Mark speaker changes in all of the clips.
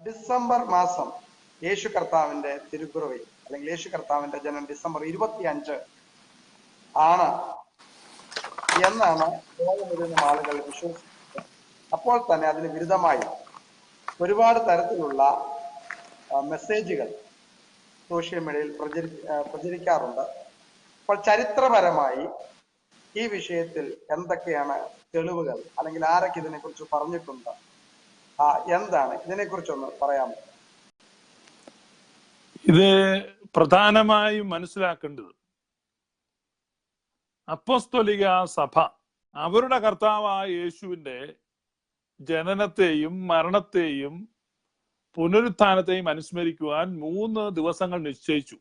Speaker 1: December മാസം യേശു കർത്താവിന്റെ തിരുപ്പിറവി അല്ലെങ്കിൽ യേശു കർത്താവിന്റെ ജനനം ഡിസംബർ 25 ആണ് എന്നാണ് ലോകം മുഴുവൻ ആളുകൾ വിശ്വസിക്കുന്നത്. അപ്പോൾ തന്നെ അതിന് വിരുദ്ധമായി ഒരുപാട് തരത്തിലുള്ള മെസ്സേജുകൾ സോഷ്യൽ മീഡിയയിൽ പ്രചരിക്കാറുണ്ട്. അപ്പോൾ ചരിത്രപരമായി ഈ വിഷയത്തിൽ എന്തൊക്കെയാണ് തെളിവുകൾ, അല്ലെങ്കിൽ ആരൊക്കെ ഇതിനെക്കുറിച്ച് പറഞ്ഞിട്ടുണ്ട്, എന്താണ് ഇതിനെക്കുറിച്ചൊന്ന് പറയാമോ?
Speaker 2: ഇത് പ്രധാനമായും മനസ്സിലാക്കേണ്ടത് അപ്പോസ്തോലിക സഭ അവരുടെ കർത്താവായ യേശുവിന്റെ ജനനത്തെയും മരണത്തെയും പുനരുത്ഥാനത്തെയും അനുസ്മരിക്കുവാൻ 3 ദിവസങ്ങൾ നിശ്ചയിച്ചു.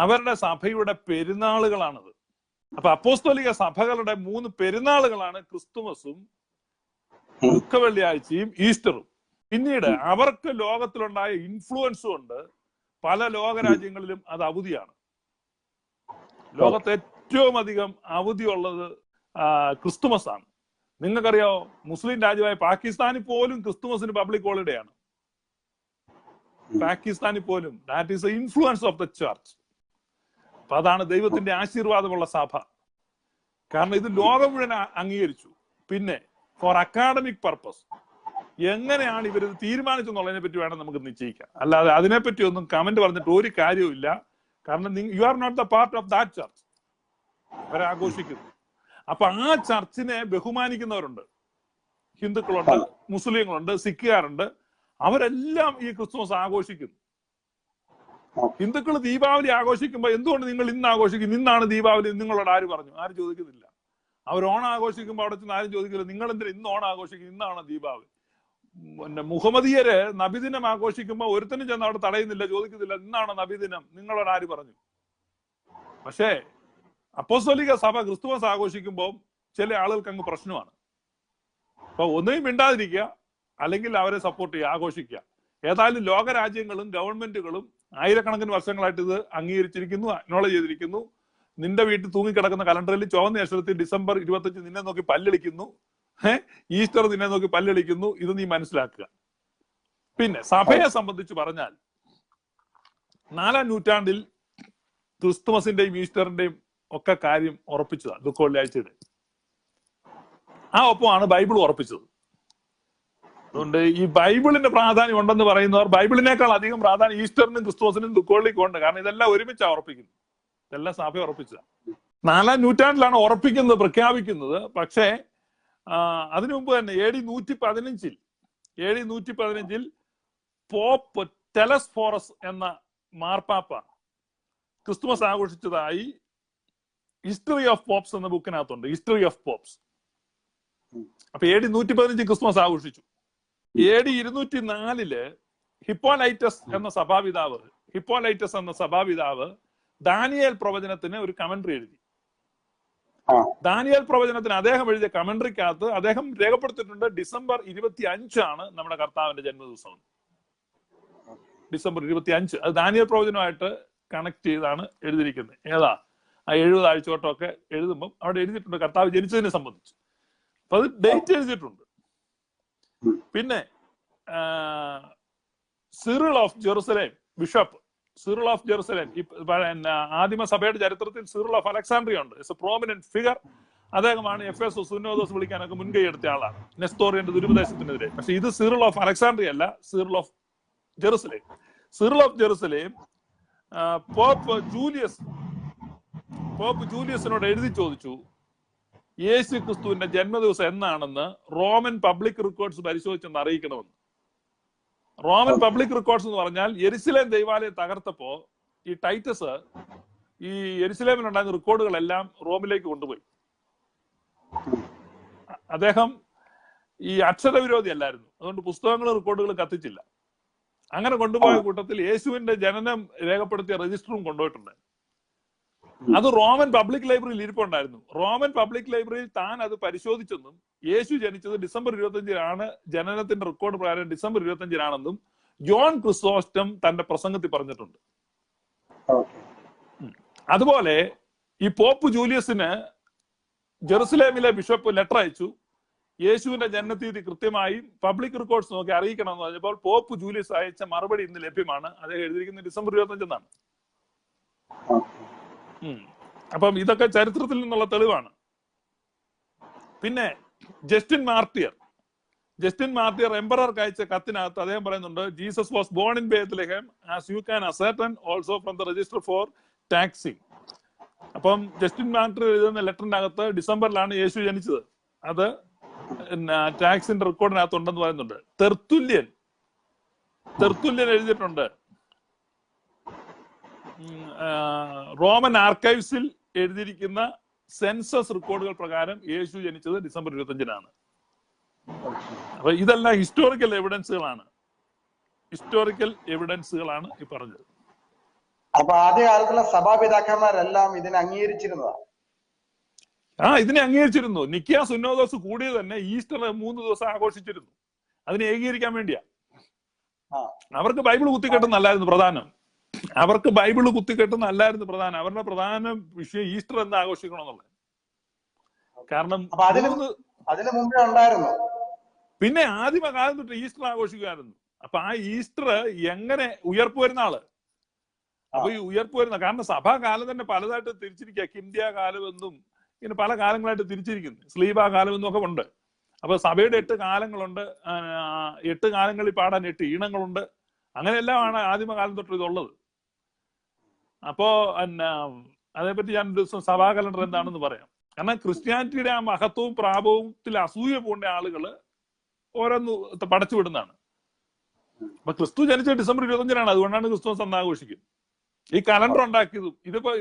Speaker 2: അവരുടെ സഭയുടെ പെരുന്നാളുകളാണത്. അപ്പൊ അപ്പോസ്തോലിക സഭകളുടെ 3 പെരുന്നാളുകളാണ് ക്രിസ്തുമസും ദുഃഖവെള്ളിയാഴ്ചയും ഈസ്റ്ററും. പിന്നീട് അവർക്ക് ലോകത്തിലുണ്ടായ ഇൻഫ്ലുവൻസ് കൊണ്ട് പല ലോകരാജ്യങ്ങളിലും അത് അവധിയാണ്. ലോകത്ത് ഏറ്റവും അധികം അവധിയുള്ളത് ക്രിസ്തുമസ് ആണ്. നിങ്ങൾക്കറിയോ, മുസ്ലിം രാജ്യമായ പാകിസ്ഥാനിൽ പോലും ക്രിസ്തുമസിന് പബ്ലിക് ഹോളിഡേ ആണ്. പാകിസ്ഥാനിൽ പോലും. That is the influence of the church. അപ്പൊ അതാണ് ദൈവത്തിന്റെ ആശീർവാദമുള്ള സഭ. കാരണം ഇത് ലോകം മുഴുവൻ അംഗീകരിച്ചു. പിന്നെ ഫോർ അക്കാഡമിക് പർപ്പസ് എങ്ങനെയാണ് ഇവരിത് തീരുമാനിച്ചെന്നുള്ളതിനെ പറ്റി വേണം നമുക്ക് നിശ്ചയിക്കാം. അല്ലാതെ അതിനെപ്പറ്റി ഒന്നും കമന്റ് പറഞ്ഞിട്ട് ഒരു കാര്യവും ഇല്ല. കാരണം you are not the part of that church. അവരാഘോഷിക്കുന്നു. അപ്പൊ ആ ചർച്ചിനെ ബഹുമാനിക്കുന്നവരുണ്ട്. ഹിന്ദുക്കളുണ്ട്, മുസ്ലിങ്ങളുണ്ട്, സിഖുകാരുണ്ട്. അവരെല്ലാം ഈ ക്രിസ്തുമസ് ആഘോഷിക്കുന്നു. ഹിന്ദുക്കൾ ദീപാവലി ആഘോഷിക്കുമ്പോൾ എന്തുകൊണ്ട് നിങ്ങൾ ഇന്ന് ആഘോഷിക്കും? ഇന്നാണ് ദീപാവലി നിങ്ങളോട് ആര് പറഞ്ഞു? ആരും ചോദിക്കുന്നില്ല. അവർ ഓണം ആഘോഷിക്കുമ്പോൾ അവിടെ ചെന്ന് ആരും ചോദിക്കില്ല, നിങ്ങൾ എന്തിനാ ഇന്ന് ഓണം ആഘോഷിക്കും? ഇന്നാണ് ദീപാവലി. പിന്നെ മുഹമ്മദിയര് നബിദിനം ആഘോഷിക്കുമ്പോൾ ഒരുത്തനും ചെന്ന് അവിടെ തടയുന്നില്ല, ചോദിക്കുന്നില്ല, ഇന്നാണ് നബിദിനം, നിങ്ങളോട് ആര് പറഞ്ഞു? പക്ഷേ അപ്പോസ്തോലിക സഭ ക്രിസ്തുമസ് ആഘോഷിക്കുമ്പോൾ ചില ആളുകൾക്ക് അങ്ങ് പ്രശ്നമാണ്. അപ്പൊ ഒന്നും മിണ്ടാതിരിക്കുക, അല്ലെങ്കിൽ അവരെ സപ്പോർട്ട് ചെയ്യുക, ആഘോഷിക്കുക. ഏതായാലും ലോകരാജ്യങ്ങളും ഗവൺമെന്റുകളും ആയിരക്കണക്കിന് വർഷങ്ങളായിട്ട് ഇത് അംഗീകരിച്ചിരിക്കുന്നു, അക്നോളജ് ചെയ്തിരിക്കുന്നു. നിന്റെ വീട്ടിൽ തൂങ്ങിക്കിടക്കുന്ന കലണ്ടറിൽ ചുവന്ന അക്ഷരത്തിൽ ഡിസംബർ 25 നിന്നെ നോക്കി പല്ലളിക്കുന്നു. ഈസ്റ്റർ നിന്നെ നോക്കി പല്ലളിക്കുന്നു. ഇത് നീ മനസ്സിലാക്കുക. പിന്നെ സഭയെ സംബന്ധിച്ച് പറഞ്ഞാൽ 4-ാം നൂറ്റാണ്ടിൽ ക്രിസ്തുമസിന്റെയും ഈസ്റ്ററിന്റെയും ഒക്കെ കാര്യം ഉറപ്പിച്ചതാണ് ദുഃഖവെള്ളിയാഴ്ചയുടെ. ആ ഒപ്പമാണ് ബൈബിൾ ഉറപ്പിച്ചത്. അതുകൊണ്ട് ഈ ബൈബിളിന്റെ പ്രാധാന്യം ഉണ്ടെന്ന് പറയുന്നവർ ബൈബിളിനേക്കാൾ അധികം പ്രാധാന്യം ഈസ്റ്ററിനും ക്രിസ്തുമസിനും ദുഃഖവെള്ളിക്കും ഉണ്ട്. കാരണം ഇതെല്ലാം ഒരുമിച്ചാണ് ഉറപ്പിക്കുന്നത്. ഇതെല്ലാം സഭ ഉറപ്പിച്ചതാണ്. 4-ാം നൂറ്റാണ്ടിലാണ് ഉറപ്പിക്കുന്നത്, പ്രഖ്യാപിക്കുന്നത്. പക്ഷേ അതിനു മുമ്പ് തന്നെ AD 115 പോപ്പ് ടെലസ്ഫോറസ് എന്ന മാർപ്പാപ്പ ക്രിസ്തുമസ് ആഘോഷിച്ചതായി ഹിസ്റ്ററി ഓഫ് പോപ്സ് എന്ന ബുക്കിനകത്തുണ്ട്. History of popes. അപ്പൊ AD 115 ക്രിസ്തുമസ് ആഘോഷിച്ചു. AD 204 ഹിപ്പോലൈറ്റസ് എന്ന സഭാപിതാവ് ദാനിയേൽ പ്രവചനത്തിന് ഒരു കമന്ററി എഴുതി. ദാനിയേൽ പ്രവചനത്തിന് അദ്ദേഹം എഴുതിയ കമന്ററിക്കകത്ത് അദ്ദേഹം രേഖപ്പെടുത്തിയിട്ടുണ്ട് ഡിസംബർ 25 ആണ് നമ്മുടെ കർത്താവിന്റെ ജന്മദിവസം. ഡിസംബർ 25 അത് ദാനിയേൽ പ്രവചനമായിട്ട് കണക്ട് ചെയ്താണ് എഴുതിയിരിക്കുന്നത്. ഏതാ ആ 70 ആഴ്ചവട്ടമൊക്കെ എഴുതുമ്പോൾ അവിടെ എഴുതിയിട്ടുണ്ട് കർത്താവ് ജനിച്ചതിനെ സംബന്ധിച്ച്. അപ്പൊ അത് ഡേറ്റ് എഴുതിയിട്ടുണ്ട്. പിന്നെ Cyril of Jerusalem bishop Cyril of Jerusalem, ആദിമ സഭയുടെ ചരിത്രത്തിൽ സിറിൾ ഓഫ് അലക്സാണ്ട്രിയ ഉണ്ട്. It's A prominent figure. അദ്ദേഹമാണ് എഫേസോസ് സുന്നോദോസ് വിളിക്കാനൊക്കെ മുൻകൈ എടുത്ത ആളാണ് നെസ്തോറിയന്റെ ദുരുപദേശത്തിനെതിരെ. പക്ഷെ ഇത് സിറിൾ ഓഫ് അലക്സാണ്ട്രിയ അല്ല, Cyril of Jerusalem. Cyril of Jerusalem pope ജൂലിയസിനോട് എഴുതി ചോദിച്ചു യേശു ക്രിസ്തുവിന്റെ ജന്മദിവസം എന്നാണെന്ന് റോമൻ പബ്ലിക് റെക്കോർഡ്സ് പരിശോധിച്ചെന്ന് അറിയിക്കണമെന്ന്. റോമൻ പബ്ലിക് റെക്കോർഡ്സ് എന്ന് പറഞ്ഞാൽ യെരുശലേം ദൈവാലയം തകർത്തപ്പോ ഈ ടൈറ്റസ് ഈ യെരുശലേമിലുണ്ടായിരുന്ന റെക്കോർഡുകളെല്ലാം റോമിലേക്ക് കൊണ്ടുപോയി. അദ്ദേഹം ഈ അക്ഷരവിരോധി അല്ലായിരുന്നു. അതുകൊണ്ട് പുസ്തകങ്ങളും റെക്കോർഡുകളും കത്തിച്ചില്ല. അങ്ങനെ കൊണ്ടുപോയ കൂട്ടത്തിൽ യേശുവിന്റെ ജനനം രേഖപ്പെടുത്തിയ രജിസ്റ്ററും കൊണ്ടുപോയിട്ടുണ്ട്. അത് റോമൻ പബ്ലിക് ലൈബ്രറിയിൽ ഇരിപ്പുണ്ടായിരുന്നു. റോമൻ പബ്ലിക് ലൈബ്രറിയിൽ താൻ അത് പരിശോധിച്ചെന്നും യേശു ജനിച്ചത് ഡിസംബർ 25 ജനനത്തിന്റെ റെക്കോർഡ് പ്രകാരം ഡിസംബർ 25 ജോൺ ക്രിസോസ്റ്റം തന്റെ പ്രസംഗത്തിൽ പറഞ്ഞിട്ടുണ്ട്. അതുപോലെ ഈ പോപ്പ് ജൂലിയസിന് ജെറുസലേമിലെ ബിഷപ്പ് ലെറ്റർ അയച്ചു. യേശുവിന്റെ ജനനത്തീയതി കൃത്യമായും പബ്ലിക് റെക്കോർഡ്സ് നോക്കി അറിയിക്കണം എന്ന് പറഞ്ഞപ്പോൾ പോപ്പ് ജൂലിയസ് അയച്ച മറുപടി ഇന്ന് ലഭ്യമാണ്. അദ്ദേഹം എഴുതിയിരിക്കുന്നത് ഡിസംബർ 25 അപ്പം ഇതൊക്കെ ചരിത്രത്തിൽ നിന്നുള്ള തെളിവാണ്. പിന്നെ ജസ്റ്റിൻ മാർട്ടിയർ എംപറർക്ക് അയച്ച കത്തിനകത്ത് അദ്ദേഹം പറയുന്നുണ്ട്, Jesus was born in Bethlehem as you can ascertain also from the register for taxing. അപ്പം ജസ്റ്റിൻ മാർട്ടിയർ എഴുതുന്ന ലെറ്ററിനകത്ത് ഡിസംബറിലാണ് യേശു ജനിച്ചത്. അത് ടാക്സിന്റെ റെക്കോർഡിനകത്ത് ഉണ്ടെന്ന് പറയുന്നുണ്ട്. തെർത്തുല്യൻ എഴുതിയിട്ടുണ്ട്, റോമൻ ആർക്കൈവ്സിൽ എഴുതിയിരിക്കുന്ന സെൻസസ് റെക്കോർഡുകൾ പ്രകാരം യേശു ജനിച്ചത് ഡിസംബർ 25 അപ്പൊ ഇതെല്ലാം ഹിസ്റ്റോറിക്കൽ എവിഡൻസുകളാണ് ഈ പറഞ്ഞത്.
Speaker 1: അപ്പൊ ആദ്യകാലത്തുള്ള സഭാപിതാക്കന്മാരെല്ലാം ഇതിനെ അംഗീകരിച്ചിരുന്നതാണ്.
Speaker 2: ഇതിനെ അംഗീകരിച്ചിരുന്നു. നിക്കിയ സുന്നോദോസ് കൂടിയത് തന്നെ ഈസ്റ്റർ 3 ദിവസം ആഘോഷിച്ചിരുന്നു. അതിനെ ഏകീകരിക്കാൻ വേണ്ടിയാ. അവർക്ക് ബൈബിൾ കുത്തിക്കെട്ടുന്നല്ലായിരുന്നു പ്രധാനം. അവരുടെ പ്രധാന വിഷയം ഈസ്റ്റർ എന്ന് ആഘോഷിക്കണമെന്നുള്ളത്. കാരണം
Speaker 1: അതിന് മുമ്പേ ഉണ്ടായിരുന്നു.
Speaker 2: പിന്നെ ആദിമകാലം തൊട്ട് ഈസ്റ്റർ ആഘോഷിക്കുമായിരുന്നു. അപ്പൊ ആ ഈസ്റ്റർ എങ്ങനെ ഉയർപ്പ് വരുന്ന ആള്, അപ്പൊ ഈ ഉയർപ്പ് വരുന്ന കാരണം സഭാകാലം തന്നെ പലതായിട്ട് തിരിച്ചിരിക്കുക. കിന്ത്യ കാലമെന്നും ഇങ്ങനെ പല കാലങ്ങളായിട്ട് തിരിച്ചിരിക്കുന്നു. സ്ലീബ കാലം എന്നും ഒക്കെ ഉണ്ട്. അപ്പൊ സഭയുടെ 8 കാലങ്ങളുണ്ട്. 8 കാലങ്ങളിൽ പാടാൻ 8 ഈണങ്ങളുണ്ട്. അങ്ങനെയെല്ലാമാണ് ആദിമകാലം തൊട്ട് ഇതുള്ളത്. അപ്പോ അതേപറ്റി ഞാൻ ഒരു ദിവസം സഭാ കലണ്ടർ എന്താണെന്ന് പറയാം. കാരണം ക്രിസ്ത്യാനിറ്റിയുടെ ആ മഹത്വവും പ്രാപവുത്തിൽ അസൂയ പോണ്ട ആളുകള് ഓരോന്ന് പടച്ചു വിടുന്നതാണ്. അപ്പൊ ക്രിസ്തു ജനിച്ച ഡിസംബർ 25 അതുകൊണ്ടാണ് ക്രിസ്തുമസ് അന്ന് ആഘോഷിക്കും. ഈ കലണ്ടർ ഉണ്ടാക്കിയതും ഇതിപ്പോ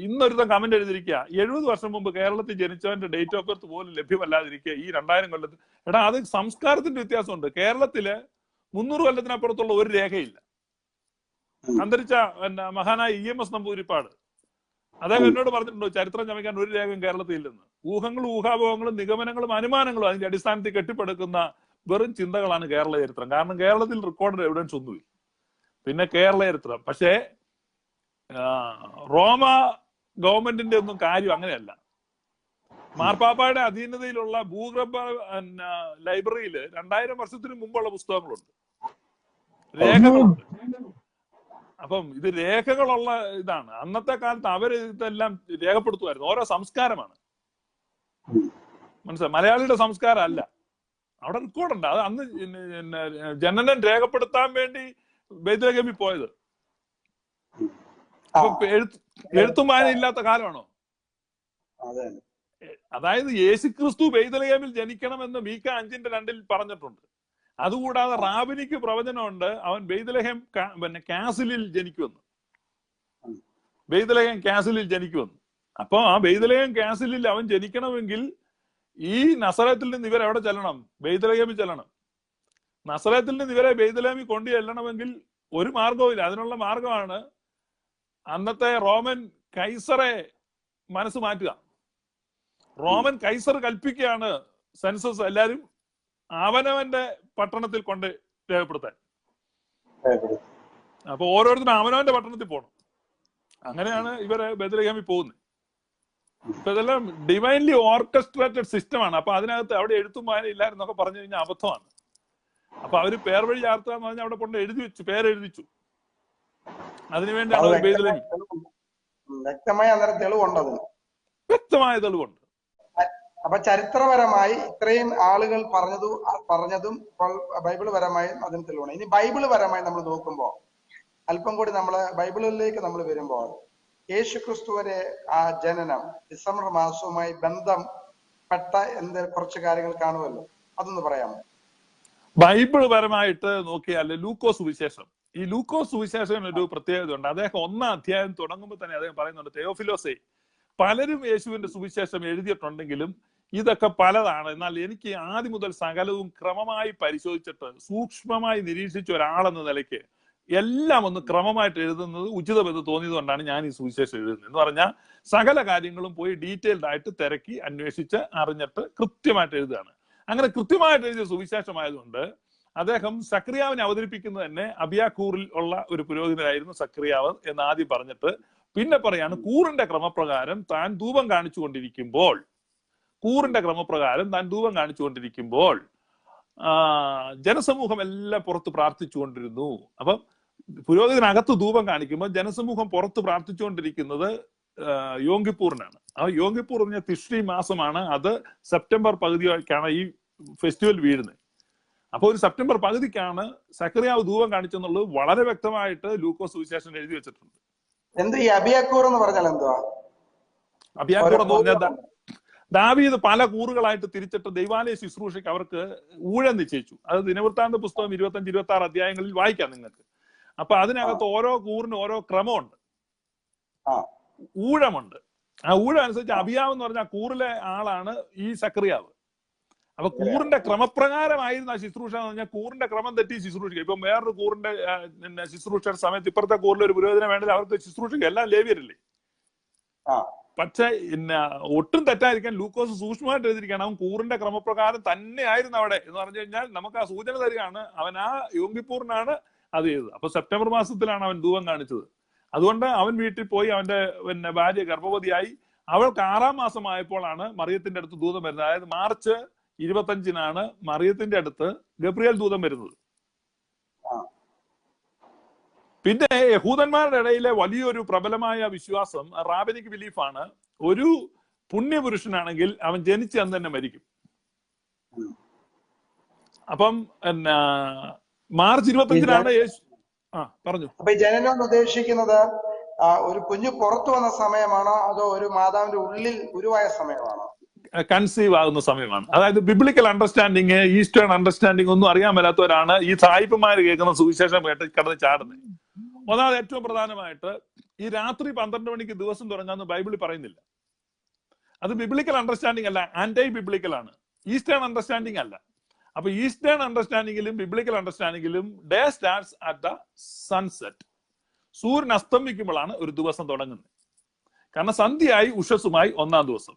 Speaker 2: ഇന്നൊരുത്തം കമന്റ് എഴുതിയിരിക്കുക, 70 വർഷം മുമ്പ് കേരളത്തിൽ ജനിച്ചവന്റെ ഡേറ്റ് ഓഫ് ബർത്ത് പോലും ലഭ്യമല്ലാതിരിക്കുക ഈ 2000 കൊല്ലത്തിൽ. എടാ, അത് സംസ്കാരത്തിന്റെ വ്യത്യാസമുണ്ട്. കേരളത്തില് 300 കൊല്ലത്തിനപ്പുറത്തുള്ള ഒരു രേഖയില്ല. അന്തരിച്ച മഹാനായ EMS നമ്പൂതിരിപ്പാട് അദ്ദേഹം എന്നോട് പറഞ്ഞിട്ടുണ്ടോ, ചരിത്രം ചമയ്ക്കാൻ ഒരു രേഖയും കേരളത്തിൽ ഇല്ലെന്ന്. ഊഹങ്ങളും ഊഹാപോഹങ്ങളും നിഗമനങ്ങളും അനുമാനങ്ങളും അതിന്റെ അടിസ്ഥാനത്തിൽ കെട്ടിപ്പടുക്കുന്ന വെറും ചിന്തകളാണ് കേരള ചരിത്രം. കാരണം കേരളത്തിൽ റെക്കോർഡ് എവിഡൻസ് ഒന്നുമില്ല. പിന്നെ കേരള ചരിത്രം പക്ഷേ റോമ ഗവൺമെന്റിന്റെ ഒന്നും കാര്യം അങ്ങനെയല്ല. മാർപ്പാപ്പയുടെ അധീനതയിലുള്ള ഭൂഗർഭ ലൈബ്രറിയിൽ 2000 വർഷത്തിന് മുമ്പുള്ള പുസ്തകങ്ങളുണ്ട്, രേഖകളുണ്ട്. അപ്പം ഇത് രേഖകളുള്ള ഇതാണ്. അന്നത്തെ കാലത്ത് അവര് ഇതെല്ലാം രേഖപ്പെടുത്തുമായിരുന്നു. ഓരോ സംസ്കാരമാണ്, മനസ്സിലായി. മലയാളിയുടെ സംസ്കാരം അല്ല. അവിടെ റെക്കോർഡുണ്ട്. അത് അന്ന് ജനനം രേഖപ്പെടുത്താൻ വേണ്ടി ബൈബിളിൽ പോയത്. എഴുത്തും വായന ഇല്ലാത്ത കാലമാണോ? അതായത് യേശുക്രിസ്തു ബൈതലഹേമിൽ ജനിക്കണമെന്ന് മീക്ക 5:2 പറഞ്ഞിട്ടുണ്ട്. അതുകൂടാതെ റാബിനിക്ക് പ്രവചനമുണ്ട്, അവൻ ബൈതലഹേം കാസിലിൽ ജനിക്കുമെന്ന്. അപ്പൊ ആ ബൈതലഹേം കാസിലിൽ അവൻ ജനിക്കണമെങ്കിൽ ഈ നസറത്തിൽ നിന്ന് ഇവർ എവിടെ ചെല്ലണം? ബൈതലഹേമിൽ ചെല്ലണം. നസറത്തിൽ നിന്ന് ഇവരെ ബൈതലഹേമിൽ കൊണ്ടു ചെല്ലണമെങ്കിൽ ഒരു മാർഗവുമില്ല. അതിനുള്ള മാർഗമാണ് അന്നത്തെ റോമൻ കൈസറെ മനസ്സ് മാറ്റുക. റോമൻ കൈസർ കൽപ്പിക്കുകയാണ് സെൻസസ് എല്ലാരും അവനവന്റെ പട്ടണത്തിൽ കൊണ്ട് രേഖപ്പെടുത്താൻ. അപ്പൊ ഓരോരുത്തരും അവനവന്റെ പട്ടണത്തിൽ പോകണം. അങ്ങനെയാണ് ഇവര് ബെത്ലഹേമിൽ പോകുന്നത്. ഇപ്പൊ ഇതെല്ലാം ഡിവൈൻലി ഓർക്കസ്ട്രേറ്റഡ് സിസ്റ്റമാണ്. അപ്പൊ അതിനകത്ത് അവിടെ എഴുത്തും വായന ഇല്ലായിരുന്നൊക്കെ പറഞ്ഞു കഴിഞ്ഞാൽ അബദ്ധമാണ്. അപ്പൊ അവര് പേർ വഴി ചാർത്താന്ന് പറഞ്ഞാൽ അവിടെ കൊണ്ട് പേരെഴുതിച്ചു. അതിനുവേണ്ടിയാണ് ബെത്ലഹേം. വ്യക്തമായ തെളിവുണ്ട്.
Speaker 1: അപ്പൊ ചരിത്രപരമായി ഇത്രയും ആളുകൾ പറഞ്ഞതും ബൈബിള് പരമായും അതിന് തെളിവാണ്. ഇനി ബൈബിള് പരമായി നമ്മൾ നോക്കുമ്പോൾ അല്പം കൂടി ബൈബിളിലേക്ക് നമ്മൾ വരുമ്പോൾ യേശുക്രിസ്തുവിന്റെ ആ ജനനം ഡിസംബർ മാസവുമായി ബന്ധപ്പെട്ട കുറച്ച് കാര്യങ്ങൾ കാണുമല്ലോ, അതൊന്ന് പറയാമോ?
Speaker 2: ബൈബിൾ പരമായിട്ട് നോക്കിയാൽ ലൂക്കോസ് സുവിശേഷം, ഈ ലൂക്കോസ് സുവിശേഷം ഒരു പ്രത്യേകത ഉണ്ട്. അദ്ദേഹം 1-ാം അധ്യായം തുടങ്ങുമ്പോൾ തന്നെ അദ്ദേഹം പറയുന്നുണ്ട്, തെയോഫിലോസേ, പലരും യേശുവിന്റെ സുവിശേഷം എഴുതിയിട്ടുണ്ടെങ്കിലും ഇതൊക്കെ പലതാണ്. എന്നാൽ എനിക്ക് ആദ്യം മുതൽ സകലവും ക്രമമായി പരിശോധിച്ചിട്ട് സൂക്ഷ്മമായി നിരീക്ഷിച്ച ഒരാളെന്ന നിലയ്ക്ക് എല്ലാം ഒന്ന് ക്രമമായിട്ട് എഴുതുന്നത് ഉചിതമെന്ന് തോന്നിയത് കൊണ്ടാണ് ഞാൻ ഈ സുവിശേഷം എഴുതുന്നത്. എന്ന് പറഞ്ഞാൽ സകല കാര്യങ്ങളും പോയി ഡീറ്റെയിൽഡ് ആയിട്ട് തിരക്കി അന്വേഷിച്ച് അറിഞ്ഞിട്ട് കൃത്യമായിട്ട് എഴുതുകയാണ്. അങ്ങനെ കൃത്യമായിട്ട് എഴുതിയ സുവിശേഷമായതുകൊണ്ട് അദ്ദേഹം സക്രിയാവിനെ അവതരിപ്പിക്കുന്നത് തന്നെ അബിയാക്കൂറിൽ ഉള്ള ഒരു പുരോഹിതനായിരുന്നു സക്രിയാവ് എന്ന് ആദ്യം പറഞ്ഞിട്ട് പിന്നെ പറയാണ് കൂറിന്റെ ക്രമപ്രകാരം താൻ ധൂപം കാണിച്ചു കൊണ്ടിരിക്കുമ്പോൾ കൂറിന്റെ ക്രമപ്രകാരം താൻ ധൂപം കാണിച്ചുകൊണ്ടിരിക്കുമ്പോൾ ജനസമൂഹം എല്ലാം പുറത്ത് പ്രാർത്ഥിച്ചുകൊണ്ടിരുന്നു. അപ്പം പുരോഹിതനകത്ത് ധൂപം കാണിക്കുമ്പോൾ ജനസമൂഹം പുറത്ത് പ്രാർത്ഥിച്ചുകൊണ്ടിരിക്കുന്നത് യോം കിപ്പൂറിനാണ്. ആ യോം കിപ്പൂർ പറഞ്ഞ തിഷ്രി മാസമാണ്. അത് സെപ്റ്റംബർ പകുതിക്കാണ് ഈ ഫെസ്റ്റിവൽ വീഴുന്നത്. അപ്പൊ ഒരു സെപ്റ്റംബർ പകുതിക്കാണ് സക്കറിയാവ് ധൂപം കാണിച്ചെന്നുള്ളത് വളരെ വ്യക്തമായിട്ട് ലൂക്കോസ് സുവിശേഷൻ എഴുതി വെച്ചിട്ടുണ്ട്.
Speaker 1: എന്ത് ഈ അബിയാക്കൂർ എന്ന് പറഞ്ഞാൽ എന്തുവാ?
Speaker 2: അബിയാക്കൂർ എന്ന് പറഞ്ഞാൽ ദാവീദ് പല കൂറുകളായിട്ട് തിരിച്ചിട്ട് ദൈവാലയ ശുശ്രൂഷയ്ക്ക് അവർക്ക് ഊഴം നിശ്ചയിച്ചു. അത് ദിനവൃത്താന്ത പുസ്തകം 25-26 അധ്യായങ്ങളിൽ വായിക്കാം നിങ്ങൾക്ക്. അപ്പൊ അതിനകത്ത് ഓരോ കൂറിന് ഓരോ ക്രമമുണ്ട്, ഊഴമുണ്ട്. ആ ഊഴം അനുസരിച്ച് അബിയാവ് എന്ന് പറഞ്ഞാൽ കൂറിലെ ആളാണ് ഈ സക്കറിയാവ്. അപ്പൊ കൂറിന്റെ ക്രമപ്രകാരമായിരുന്നു ആ ശുശ്രൂഷ എന്ന് പറഞ്ഞാൽ കൂറിന്റെ ക്രമം തെറ്റി ശുശ്രൂഷിക്കുക. ഇപ്പൊ വേറൊരു കൂറിന്റെ ശുശ്രൂഷയുടെ സമയത്ത് ഇപ്പുറത്തെ കൂറിൽ ഒരു പുരോഹിതനെ വേണ്ടത് അവർക്ക് ശുശ്രൂഷിക്കുക, എല്ലാം ലേവ്യരല്ലേ. പക്ഷെ ഒട്ടും തെറ്റായിരിക്കാൻ ലൂക്കോസ് സൂക്ഷ്മമായിട്ട് എഴുതിയിരിക്കുകയാണ്. അവൻ കൂറിന്റെ ക്രമപ്രകാരം തന്നെയായിരുന്നു അവിടെ എന്ന് പറഞ്ഞു കഴിഞ്ഞാൽ നമുക്ക് ആ സൂചന തരികയാണ്. അവൻ ആ യോം കിപ്പൂറിനാണ് അത് ചെയ്തത്. അപ്പൊ സെപ്റ്റംബർ മാസത്തിലാണ് അവൻ ധൂപം കാണിച്ചത്. അതുകൊണ്ട് അവൻ വീട്ടിൽ പോയി അവന്റെ ഭാര്യ ഗർഭവതിയായി. അവൾക്ക് 6-ാം മാസമായപ്പോഴാണ് മറിയത്തിന്റെ അടുത്ത് ദൂതം വരുന്നത്. അതായത് മാർച്ച് 25-നാണ് മറിയത്തിന്റെ അടുത്ത് ഗബ്രിയേൽ ദൂതം വരുന്നത്. പിന്നെ യഹൂദന്മാരുടെ ഇടയിലെ വലിയൊരു പ്രബലമായ വിശ്വാസം, റാബനിക് ബിലീഫാണ്, ഒരു പുണ്യപുരുഷനാണെങ്കിൽ അവൻ ജനിച്ച് അന്ന് തന്നെ മരിക്കും. അപ്പം മാർച്ച് 25-നാണ് യേശു പറഞ്ഞു.
Speaker 1: അപ്പൊ ഈ ജനനം ഉദ്ദേശിക്കുന്നത് ഒരു കുഞ്ഞു പുറത്തു വന്ന സമയമാണോ അതോ ഒരു മാതാവിന്റെ ഉള്ളിൽ ഉരുവായ സമയമാണോ?
Speaker 2: കൺസീവ് ആകുന്ന സമയമാണ്. അതായത് ബിബ്ലിക്കൽ അണ്ടർസ്റ്റാൻഡിങ്, ഈസ്റ്റേൺ അണ്ടർസ്റ്റാൻഡിങ് ഒന്നും അറിയാൻ മേലാത്തവരാണ് ഈ സായിപ്പന്മാര് കേൾക്കുന്ന സുവിശേഷം കേട്ട് കടന്ന് ചാടുന്നത്. ഒന്നാമത് ഏറ്റവും പ്രധാനമായിട്ട് ഈ രാത്രി 12 മണിക്ക് ദിവസം തുടങ്ങാന്ന് ബൈബിളിൽ പറയുന്നില്ല. അത് ബിബ്ലിക്കൽ അണ്ടർസ്റ്റാൻഡിങ് അല്ല, ആന്റൈ ബിബ്ലിക്കൽ ആണ്, ഈസ്റ്റേൺ അണ്ടർസ്റ്റാൻഡിങ് അല്ല. അപ്പൊ ഈസ്റ്റേൺ അണ്ടർസ്റ്റാൻഡിങ്ങിലും ബിബ്ലിക്കൽ അണ്ടർസ്റ്റാൻഡിങ്ങിലും day starts at the sunset. സൂര്യൻ അസ്തമിക്കുമ്പോഴാണ് ഒരു ദിവസം തുടങ്ങുന്നത്. കാരണം സന്ധ്യയായി ഉഷസ്സുമായി 1-ാം ദിവസം.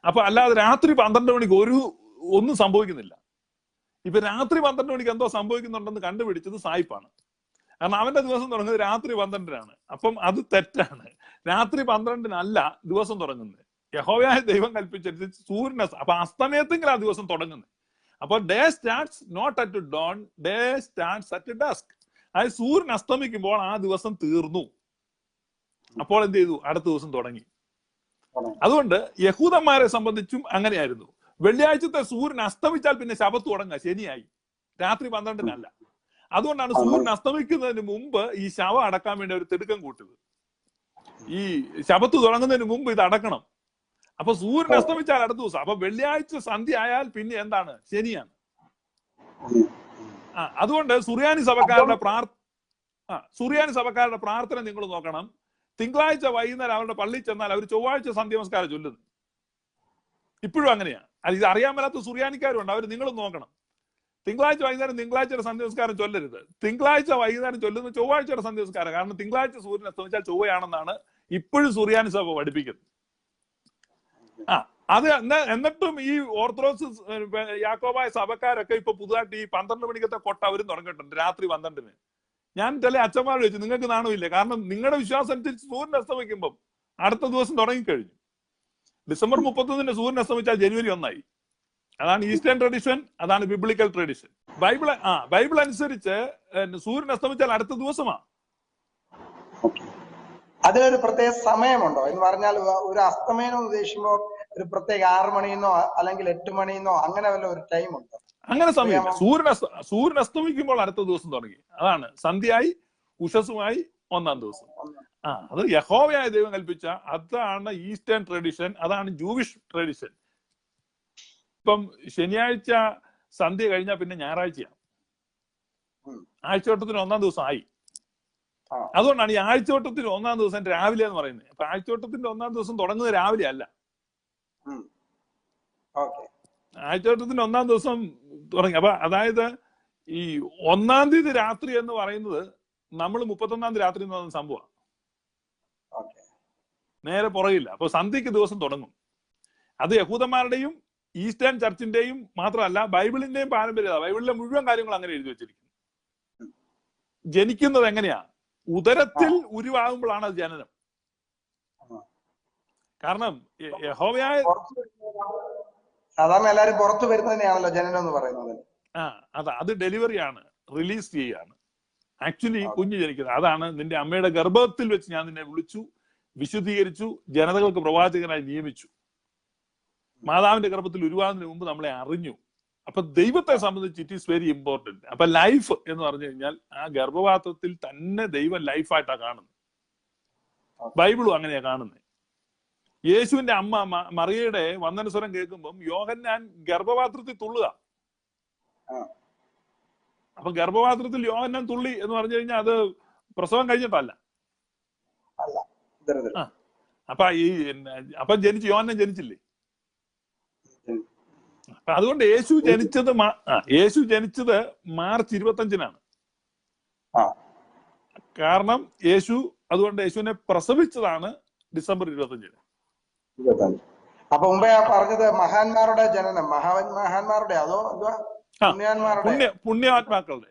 Speaker 2: അപ്പൊ അല്ലാതെ രാത്രി 12 മണിക്ക് ഒന്നും സംഭവിക്കുന്നില്ല. ഇപ്പൊ രാത്രി 12 മണിക്ക് എന്തോ സംഭവിക്കുന്നുണ്ടെന്ന് കണ്ടുപിടിച്ചത് സായിപ്പാണ്. കാരണം അവന്റെ ദിവസം തുടങ്ങുന്നത് രാത്രി 12-നാണ്. അപ്പം അത് തെറ്റാണ്. രാത്രി 12-നല്ല ദിവസം തുടങ്ങുന്നത്. യഹോവയായ ദൈവം കൽപ്പിച്ചനുസരിച്ച് സൂര്യൻ അപ്പൊ അസ്തമയത്തെങ്കിലും ആ ദിവസം തുടങ്ങുന്നത്. അപ്പൊ day starts not at dawn, day starts at dusk. അതായത് സൂര്യൻ അസ്തമിക്കുമ്പോൾ ആ ദിവസം തീർന്നു. അപ്പോൾ എന്ത് ചെയ്തു? അടുത്ത ദിവസം തുടങ്ങി. അതുകൊണ്ട് യഹൂദന്മാരെ സംബന്ധിച്ചും അങ്ങനെയായിരുന്നു. വെള്ളിയാഴ്ചത്തെ സൂര്യൻ അസ്തമിച്ചാൽ പിന്നെ ശബത്ത് തുടങ്ങുക ശനിയായി, രാത്രി 12-നല്ല. അതുകൊണ്ടാണ് സൂര്യൻ അസ്തമിക്കുന്നതിന് മുമ്പ് ഈ ശവം അടക്കാൻ വേണ്ടി ഒരു തിടുക്കം കൂട്ടിയത്. ഈ ശബത്ത് തുടങ്ങുന്നതിന് മുമ്പ് ഇത് അടക്കണം. അപ്പൊ സൂര്യൻ അസ്തമിച്ചാൽ അടുത്ത ദിവസം. അപ്പൊ വെള്ളിയാഴ്ച സന്ധ്യ ആയാൽ പിന്നെ എന്താണ്? ശനിയാണ്. അതുകൊണ്ട് സുറിയാനി സഭക്കാരുടെ പ്രാർത്ഥന നിങ്ങൾ നോക്കണം. തിങ്കളാഴ്ച വൈകുന്നേരം അവരുടെ പള്ളിയിൽ ചെന്നാൽ അവർ ചൊവ്വാഴ്ച സന്ധ്യ നമസ്കാരം ചൊല്ലുന്നു. ഇപ്പോഴും അങ്ങനെയാണ്. ഇത് അറിയാൻ മേലാത്ത സുറിയാനിക്കാരുണ്ട്. അവർ നിങ്ങൾ നോക്കണം. തിങ്കളാഴ്ച വൈകുന്നേരം തിങ്കളാഴ്ചയുടെ സന്ധ്യ നമസ്കാരം ചൊല്ലരുത്. തിങ്കളാഴ്ച വൈകുന്നേരം ചൊല്ലുന്ന ചൊവ്വാഴ്ചയുടെ സന്ധ്യ നമസ്കാരം. കാരണം തിങ്കളാഴ്ച സൂര്യൻ അസ്തമിച്ചാൽ ചൊവ്വയാണെന്നാണ് ഇപ്പോഴും സുറിയാനി സഭ പഠിപ്പിക്കുന്നത്. അത് എന്നിട്ടും ഈ ഓർത്തഡോക്സ് യാക്കോബായ സഭക്കാരൊക്കെ ഇപ്പൊ പുതുതായിട്ട് ഈ 12 മണിക്കത്തെ കൊട്ട അവരും തുടങ്ങിയിട്ടുണ്ട് രാത്രി 12-ന്. ഞാൻ ചില അച്ഛന്മാരോട് ചോദിച്ചു, നിങ്ങൾക്ക് നാണമില്ലേ? കാരണം നിങ്ങളുടെ വിശ്വാസം അനുസരിച്ച് സൂര്യൻ അസ്തമിക്കുമ്പോൾ അടുത്ത ദിവസം തുടങ്ങിക്കഴിഞ്ഞു. ഡിസംബർ 31-ന് സൂര്യൻ അസ്തമിച്ചാൽ ജനുവരി 1-ആയി. അതാണ് ഈസ്റ്റേൺ ട്രഡീഷൻ, അതാണ് ബിബ്ലിക്കൽ ട്രഡീഷൻ. ബൈബിൾ അനുസരിച്ച് സൂര്യൻ അസ്തമിച്ചാൽ അടുത്ത ദിവസമാണ്.
Speaker 1: അതിനൊരു പ്രത്യേക സമയമുണ്ടോ എന്ന് പറഞ്ഞാൽ? ഒരു അസ്തമയം ഉദ്ദേശിക്കുമ്പോൾ ഒരു പ്രത്യേക 6 മണിന്നോ അല്ലെങ്കിൽ 8 മണിന്നോ അങ്ങനെ വല്ല ഒരു ടൈം ഉണ്ടോ?
Speaker 2: അങ്ങനെ സമയമില്ല. സൂര്യൻ അസ്തമിക്കുമ്പോൾ അടുത്ത ദിവസം തുടങ്ങി. അതാണ് സന്ധ്യയായി ഉഷസ്സുമായി 1-ാം ദിവസം. അത് യഹോവയായ ദൈവം കൽപ്പിച്ച, അതാണ് ഈസ്റ്റേൺ ട്രഡീഷൻ, അതാണ് ജൂവിഷ് ട്രഡീഷൻ. ഇപ്പം ശനിയാഴ്ച സന്ധ്യ കഴിഞ്ഞാൽ പിന്നെ ഞായറാഴ്ചയാണ്. ആഴ്ചവട്ടത്തിന് 1-ാം ദിവസം ആയി. അതുകൊണ്ടാണ് ഈ ആഴ്ചവട്ടത്തിന് 1-ാം ദിവസം രാവിലെ എന്ന് പറയുന്നത്. അപ്പൊ ആഴ്ചവട്ടത്തിന്റെ 1-ാം ദിവസം തുടങ്ങുന്നത് രാവിലെ അല്ല. ആഴ്ചവട്ടത്തിന്റെ 1-ാം ദിവസം തുടങ്ങി. അപ്പൊ അതായത് ഈ 1-ാം തീയതി രാത്രി എന്ന് പറയുന്നത് നമ്മൾ 31-ാം തീയതി രാത്രി എന്ന് പറയുന്ന സംഭവമാണ്. നേരെ പുറകില്ല. അപ്പൊ സന്ധ്യക്ക് ദിവസം തുടങ്ങും. അത് യഹൂദന്മാരുടെയും ഈസ്റ്റേൺ ചർച്ചിന്റെയും മാത്രമല്ല, ബൈബിളിന്റെയും പാരമ്പര്യത. ബൈബിളിലെ മുഴുവൻ കാര്യങ്ങൾ അങ്ങനെ എഴുതി വെച്ചിരിക്കുന്നു. ജനിക്കുന്നത് എങ്ങനെയാ? ഉദരത്തിൽ ഉരുവാകുമ്പോഴാണ് അത് ജനനം. കാരണം യഹോവയായ
Speaker 1: സാധാരണ എല്ലാരും പുറത്തു വരുന്നതിനെയാണല്ലോ ജനനം എന്ന് പറയുന്നത്.
Speaker 2: അത് ഡെലിവറി ആണ്, റിലീസ് ചെയ്യാണ്. ആക്ച്വലി കുഞ്ഞ് ജനിക്കുന്നത് അതാണ്. നിന്റെ അമ്മയുടെ ഗർഭത്തിൽ വെച്ച് ഞാൻ നിന്നെ വിളിച്ചു, വിശുദ്ധീകരിച്ചു, ജനതകൾക്ക് പ്രവാചകനായി നിയമിച്ചു. മാതാവിന്റെ ഗർഭത്തിൽ ഉരുവാകുന്നതിന് മുമ്പ് നമ്മളെ അറിഞ്ഞു. അപ്പൊ ദൈവത്തെ സംബന്ധിച്ച് ഇറ്റ് ഈസ് വെരി ഇമ്പോർട്ടന്റ്. അപ്പൊ ലൈഫ് എന്ന് പറഞ്ഞു കഴിഞ്ഞാൽ ആ ഗർഭപാത്രത്തിൽ തന്നെ ദൈവം ലൈഫായിട്ടാണ് കാണുന്നത്. ബൈബിളും അങ്ങനെയാ കാണുന്നത്. യേശുവിന്റെ അമ്മ മറിയയുടെ വന്ദനസ്വരം കേൾക്കുമ്പം യോഹന്നാൻ ഗർഭപാത്രത്തിൽ തുള്ളുക. അപ്പൊ ഗർഭപാത്രത്തിൽ യോഹന്നാൻ തുള്ളി എന്ന് പറഞ്ഞു കഴിഞ്ഞാൽ അത് പ്രസവം കഴിഞ്ഞിട്ടല്ല. അപ്പൊ ജനിച്ചു, യോഹന്നാൻ ജനിച്ചില്ലേ? അപ്പൊ അതുകൊണ്ട് യേശു ജനിച്ചത് മാർച്ച് 25-നാണ്. കാരണം അതുകൊണ്ട് യേശുവിനെ പ്രസവിച്ചതാണ് ഡിസംബർ 25-ന്.
Speaker 1: അപ്പൊ മുമ്പേ പറഞ്ഞത് മഹാന്മാരുടെ ജനനം, മഹാന്മാരുടെ അതോ
Speaker 2: പുണ്യാത്മാക്കളുടെ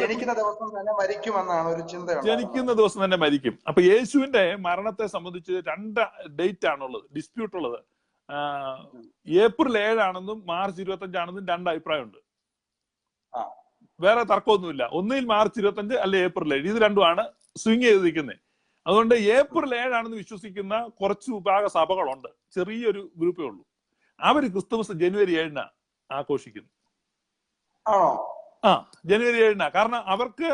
Speaker 1: ജനിക്കുന്ന ദിവസം തന്നെ മരിക്കുമെന്നാണ് ഒരു ചിന്ത.
Speaker 2: ജനിക്കുന്ന ദിവസം തന്നെ മരിക്കും. അപ്പൊ യേശുവിന്റെ മരണത്തെ സംബന്ധിച്ച് 2 ഡേറ്റ് ആണുള്ളത്, ഡിസ്പ്യൂട്ട് ഉള്ളത്. ഏപ്രിൽ 7 മാർച്ച് 25 2 അഭിപ്രായമുണ്ട്. വേറെ തർക്കമൊന്നുമില്ല. ഒന്നിൽ മാർച്ച് 25 അല്ലെ ഏപ്രിൽ 7, ഇത് രണ്ടുമാണ് സ്വിങ് ചെയ്തിരിക്കുന്നത്. അതുകൊണ്ട് ഏപ്രിൽ 7 വിശ്വസിക്കുന്ന കുറച്ച് വിഭാഗ സഭകളുണ്ട്, ചെറിയൊരു ഗ്രൂപ്പേ ഉള്ളൂ. അവര് ക്രിസ്തുമസ് ജനുവരി 7 ആഘോഷിക്കുന്നു. ജനുവരി 7 കാരണം അവർക്ക്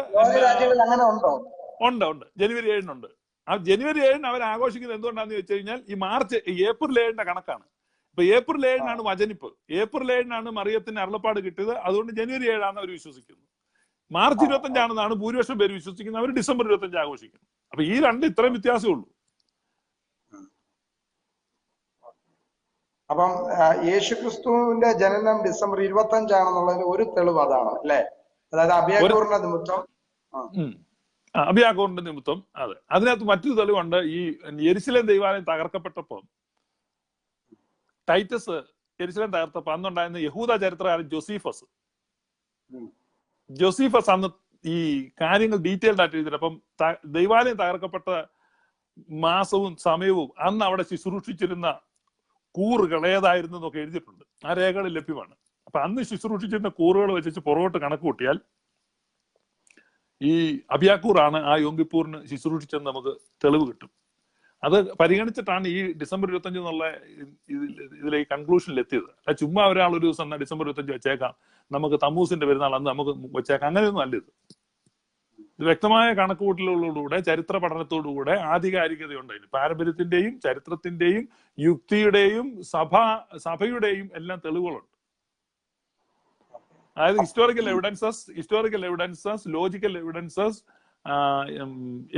Speaker 2: ഉണ്ട് ജനുവരി 7 ആ ജനുവരി 7 അവർ ആഘോഷിക്കുന്നത് എന്തുകൊണ്ടാന്ന് വെച്ച് കഴിഞ്ഞാൽ ഈ ഏപ്രിൽ 7 കണക്കാണ്. ഇപ്പൊ ഏപ്രിൽ 7 വചനിപ്പ്, ഏപ്രിൽ 7 മറിയത്തിന് അരുളപ്പാട് കിട്ടിയത്. അതുകൊണ്ട് ജനുവരി 7 അവർ വിശ്വസിക്കുന്നു. മാർച്ച് 25 ഭൂരിപക്ഷം പേര് വിശ്വസിക്കുന്നത്. അവർ ഡിസംബർ 25 ആഘോഷിക്കുന്നു. അപ്പൊ ഈ ഇത്രയും വ്യത്യാസമേ ഉള്ളൂ.
Speaker 1: അപ്പം യേശുക്രിസ്തുവിന്റെ ജനനം ഡിസംബർ 25 ഒരു തെളിവ് അതാണ് അല്ലെ? അതായത് അബിയാക്കൂറിന്റെ നിമിത്തം.
Speaker 2: അബിയാക്കൂറിന്റെ നിമിത്തം. അതെ. അതിനകത്ത് മറ്റൊരു തെളിവുണ്ട്. ഈ യെരുശലേം ദൈവാലയം തകർക്കപ്പെട്ടപ്പോ, ടൈറ്റസ് യെരുശലേം തകർത്തപ്പോ അന്നുണ്ടായിരുന്ന യഹൂദ ചരിത്രകാരൻ ജോസീഫസ് അന്ന് ഈ കാര്യങ്ങൾ ഡീറ്റെയിൽഡ് ആയിട്ട് എഴുതിയിട്ട്, അപ്പം ദൈവാലയം തകർക്കപ്പെട്ട മാസവും സമയവും അന്ന് അവിടെ ശുശ്രൂഷിച്ചിരുന്ന കൂറുകൾ ഏതായിരുന്നു എന്നൊക്കെ എഴുതിയിട്ടുണ്ട്. ആ രേഖകൾ ലഭ്യമാണ്. അപ്പൊ അന്ന് ശുശ്രൂഷിച്ചിരുന്ന കൂറുകൾ വെച്ച് പുറകോട്ട് കണക്ക് കൂട്ടിയാൽ ഈ അബിയാക്കൂറാണ് ആ യോങ്കിപ്പൂറിന് ശുശ്രൂഷിച്ചെന്ന് നമുക്ക് തെളിവ് കിട്ടും. അത് പരിഗണിച്ചിട്ടാണ് ഈ ഡിസംബർ 25 എന്നുള്ള ഇതിലേക്ക് കൺക്ലൂഷനിൽ എത്തിയത്. അല്ല ചുമ്മാ ഒരാൾ ഒരു ദിവസം ഡിസംബർ 25 വെച്ചേക്കാം, നമുക്ക് തമ്മൂസിന്റെ പെരുന്നാൾ അന്ന് നമുക്ക് വെച്ചേക്കാം, അങ്ങനെയൊന്നും അല്ല. ഇത് വ്യക്തമായ കണക്കുകൂട്ടലുകളോടുകൂടെ, ചരിത്ര പഠനത്തോടുകൂടെ, ആധികാരികതയുണ്ട്. പാരമ്പര്യത്തിന്റെയും ചരിത്രത്തിന്റെയും യുക്തിയുടെയും സഭയുടെയും എല്ലാം തെളിവുകളുണ്ട്. അതായത് historical evidences, logical evidences,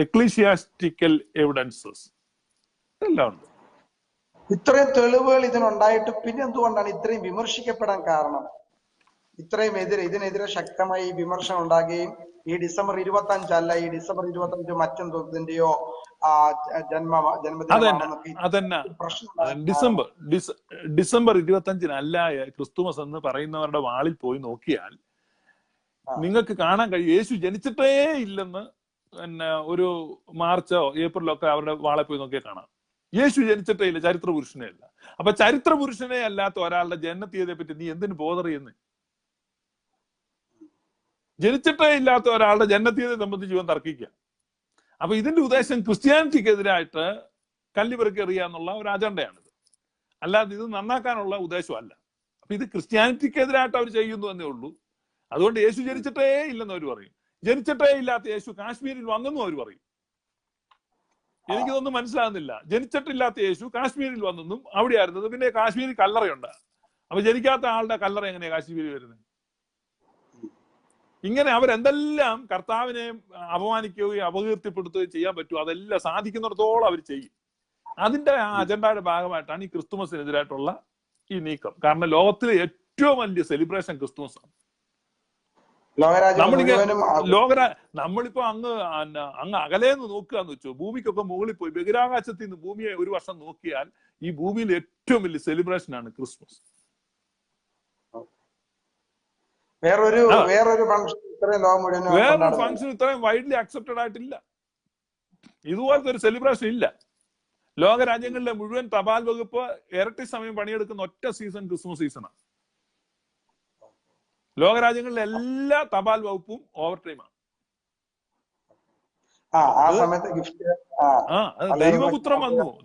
Speaker 2: ecclesiastical evidences എല്ലാം ഉണ്ട്.
Speaker 1: ഇത്രയും തെളിവുകൾ ഇതിനുണ്ടായിട്ട് പിന്നെ എന്തുകൊണ്ടാണ് ഇത്രയും വിമർശിക്കപ്പെടാൻ കാരണം? ഇത്രയും ഇതിനെതിരെ ശക്തമായി വിമർശനം ഉണ്ടാകുകയും ഈ ഡിസംബർ 25 അല്ല, ഈ ഡിസംബർ 25 മറ്റെന്തോത്തിന്റെയോ
Speaker 2: ഡിസംബർ 25 ക്രിസ്തുമസ് എന്ന് പറയുന്നവരുടെ വാളിൽ പോയി നോക്കിയാൽ നിങ്ങൾക്ക് കാണാൻ കഴിയും യേശു ജനിച്ചിട്ടേ ഇല്ലെന്ന്. പിന്നെ ഒരു മാർച്ചോ ഏപ്രിലോ ഒക്കെ അവരുടെ വാളെ പോയി നോക്കിയാൽ കാണാം. യേശു ജനിച്ചിട്ടേ ഇല്ല, ചരിത്ര പുരുഷനെ അല്ല. അപ്പൊ ചരിത്ര പുരുഷനെ അല്ലാത്ത ഒരാളുടെ ജനനത്തീയതിയെ പറ്റി നീ എന്തിനു ബോധർ ചെയ്യുന്നേ? ജനിച്ചിട്ടേ ഇല്ലാത്ത ഒരാളുടെ ജനനത്തീയതിയെ സംബന്ധിച്ച് ഇവൻ തർക്കിക്കുക. അപ്പൊ ഇതിന്റെ ഉദ്ദേശം ക്രിസ്ത്യാനിറ്റിക്കെതിരായിട്ട് കല്ലുപെറുക്കി എറിയാന്നുള്ള ഒരു അജണ്ടയാണിത്, അല്ലാതെ ഇത് നന്നാക്കാനുള്ള ഉദ്ദേശമല്ല. അപ്പൊ ഇത് ക്രിസ്ത്യാനിറ്റിക്കെതിരായിട്ട് അവർ ചെയ്യുന്നു എന്നേ ഉള്ളൂ. അതുകൊണ്ട് യേശു ജനിച്ചിട്ടേ ഇല്ലെന്ന് അവർ പറയും. ജനിച്ചിട്ടേ ഇല്ലാത്ത യേശു കാശ്മീരിൽ വന്നെന്നും അവർ പറയും. എനിക്കിതൊന്നും മനസ്സിലാകുന്നില്ല. ജനിച്ചിട്ടില്ലാത്ത യേശു കാശ്മീരിൽ വന്നെന്നും അവിടെ ആയിരുന്നത്. പിന്നെ കാശ്മീരിൽ കല്ലറയുണ്ട്. അപ്പൊ ജനിക്കാത്ത ആളുടെ കല്ലറ എങ്ങനെയാ കാശ്മീരിൽ വരുന്നത്? ഇങ്ങനെ അവരെന്തെല്ലാം കർത്താവിനെ അപമാനിക്കുകയും അപകീർത്തിപ്പെടുത്തുകയും ചെയ്യാൻ പറ്റുമോ അതെല്ലാം സാധിക്കുന്നിടത്തോളം അവർ ചെയ്യും. അതിന്റെ ആ അജണ്ടയുടെ ഭാഗമായിട്ടാണ് ഈ ക്രിസ്തുമസിനെതിരായിട്ടുള്ള ഈ നീക്കം. കാരണം ലോകത്തിലെ ഏറ്റവും വലിയ സെലിബ്രേഷൻ ക്രിസ്തുമസ് ആണ്. നമ്മളിപ്പോ അങ്ങ് അകലേന്ന് നോക്കുകയെന്ന് വെച്ചോ, ഭൂമിക്കൊക്കെ മുകളിൽ പോയി ബഹിരാകാശത്തിൽ നിന്ന് ഭൂമിയെ ഒരു വർഷം നോക്കിയാൽ ഈ ഭൂമിയിൽ ഏറ്റവും വലിയ സെലിബ്രേഷൻ ആണ് ക്രിസ്മസ്.
Speaker 1: വേറൊരു ഫംഗ്ഷൻ
Speaker 2: ഇത്രയും വൈഡ്ലി അക്സെപ്റ്റഡ് ആയിട്ടില്ല. ഇതുപോലത്തെ ഒരു സെലിബ്രേഷൻ ഇല്ല. ലോകരാജ്യങ്ങളിലെ മുഴുവൻ തപാൽ വകുപ്പ് ഇരട്ടി സമയം പണിയെടുക്കുന്ന ഒറ്റ സീസൺ ക്രിസ്മസ് സീസണാണ്. ലോകരാജ്യങ്ങളിലെ എല്ലാ തപാൽ വകുപ്പും ഓവർ ടൈമാണ്.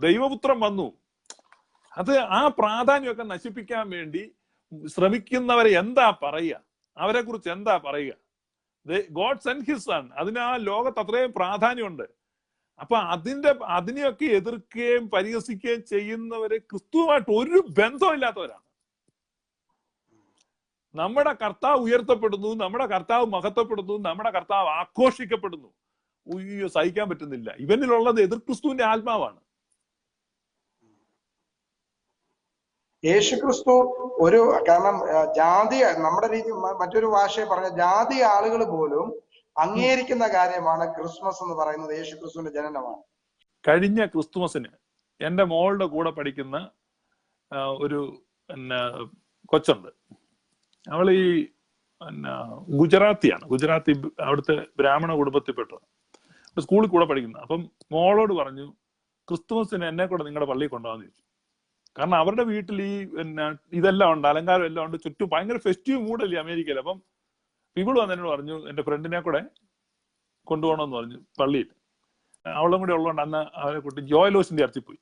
Speaker 2: ദൈവപുത്രം വന്നു. അത് ആ പ്രാധാന്യമൊക്കെ നശിപ്പിക്കാൻ വേണ്ടി ശ്രമിക്കുന്നവരെ എന്താ പറയുക, അവരെ കുറിച്ച് എന്താ പറയുക? God send his son. അതിന് ആ ലോകത്ത് അത്രയും പ്രാധാന്യമുണ്ട്. അപ്പൊ അതിനെയൊക്കെ എതിർക്കുകയും പരിഹസിക്കുകയും ചെയ്യുന്നവര് ക്രിസ്തുവുമായിട്ട് ഒരു ബന്ധമില്ലാത്തവരാണ്. നമ്മുടെ കർത്താവ് ഉയർത്തപ്പെടുന്നു, നമ്മുടെ കർത്താവ് മഹത്വപ്പെടുന്നു, നമ്മുടെ കർത്താവ് ആഘോഷിക്കപ്പെടുന്നു. ഉയ്യോ, സഹിക്കാൻ പറ്റുന്നില്ല. ഇവനിലുള്ളത് എതിർ ക്രിസ്തുവിന്റെ ആത്മാവാണ്.
Speaker 1: യേശുക്രിസ്തു ഒരു, കാരണം ജാതി, നമ്മുടെ രീതി മറ്റൊരു ഭാഷയെ പറഞ്ഞ ജാതി ആളുകൾ പോലും അംഗീകരിക്കുന്ന കാര്യമാണ് ക്രിസ്മസ് എന്ന് പറയുന്നത്. യേശുക്രിസ്തുവിന്റെ ജനനമാണ്.
Speaker 2: കഴിഞ്ഞ ക്രിസ്തുമസിന് എന്റെ മോളുടെ കൂടെ പഠിക്കുന്ന ഒരു കൊച്ചുണ്ട്. അവൾ ഈ ഗുജറാത്തി, അവിടുത്തെ ബ്രാഹ്മണ കുടുംബത്തിൽപ്പെട്ടത്. സ്കൂളിൽ കൂടെ പഠിക്കുന്ന. അപ്പം മോളോട് പറഞ്ഞു, ക്രിസ്തുമസിന് എന്നെ കൂടെ നിങ്ങളുടെ പള്ളിയിൽ കൊണ്ടുപോകാന്ന് ചോദിച്ചു. കാരണം അവരുടെ വീട്ടിൽ ഈ ഇതെല്ലാം ഉണ്ട്, അലങ്കാരം എല്ലാം ഉണ്ട്, ചുറ്റും ഭയങ്കര ഫെസ്റ്റീവ് മൂഡല്ലേ അമേരിക്കയിൽ. അപ്പം ഇവള് വന്നതിനോട് പറഞ്ഞു എന്റെ ഫ്രണ്ടിനെ കൂടെ കൊണ്ടുപോകണമെന്ന് പറഞ്ഞു പള്ളിയിൽ. അവളും കൂടെ ഉള്ളതുകൊണ്ട് അന്ന് അവരെ കൂട്ടി ജോയലോസിന്റെ ചർച്ചിൽ പോയി.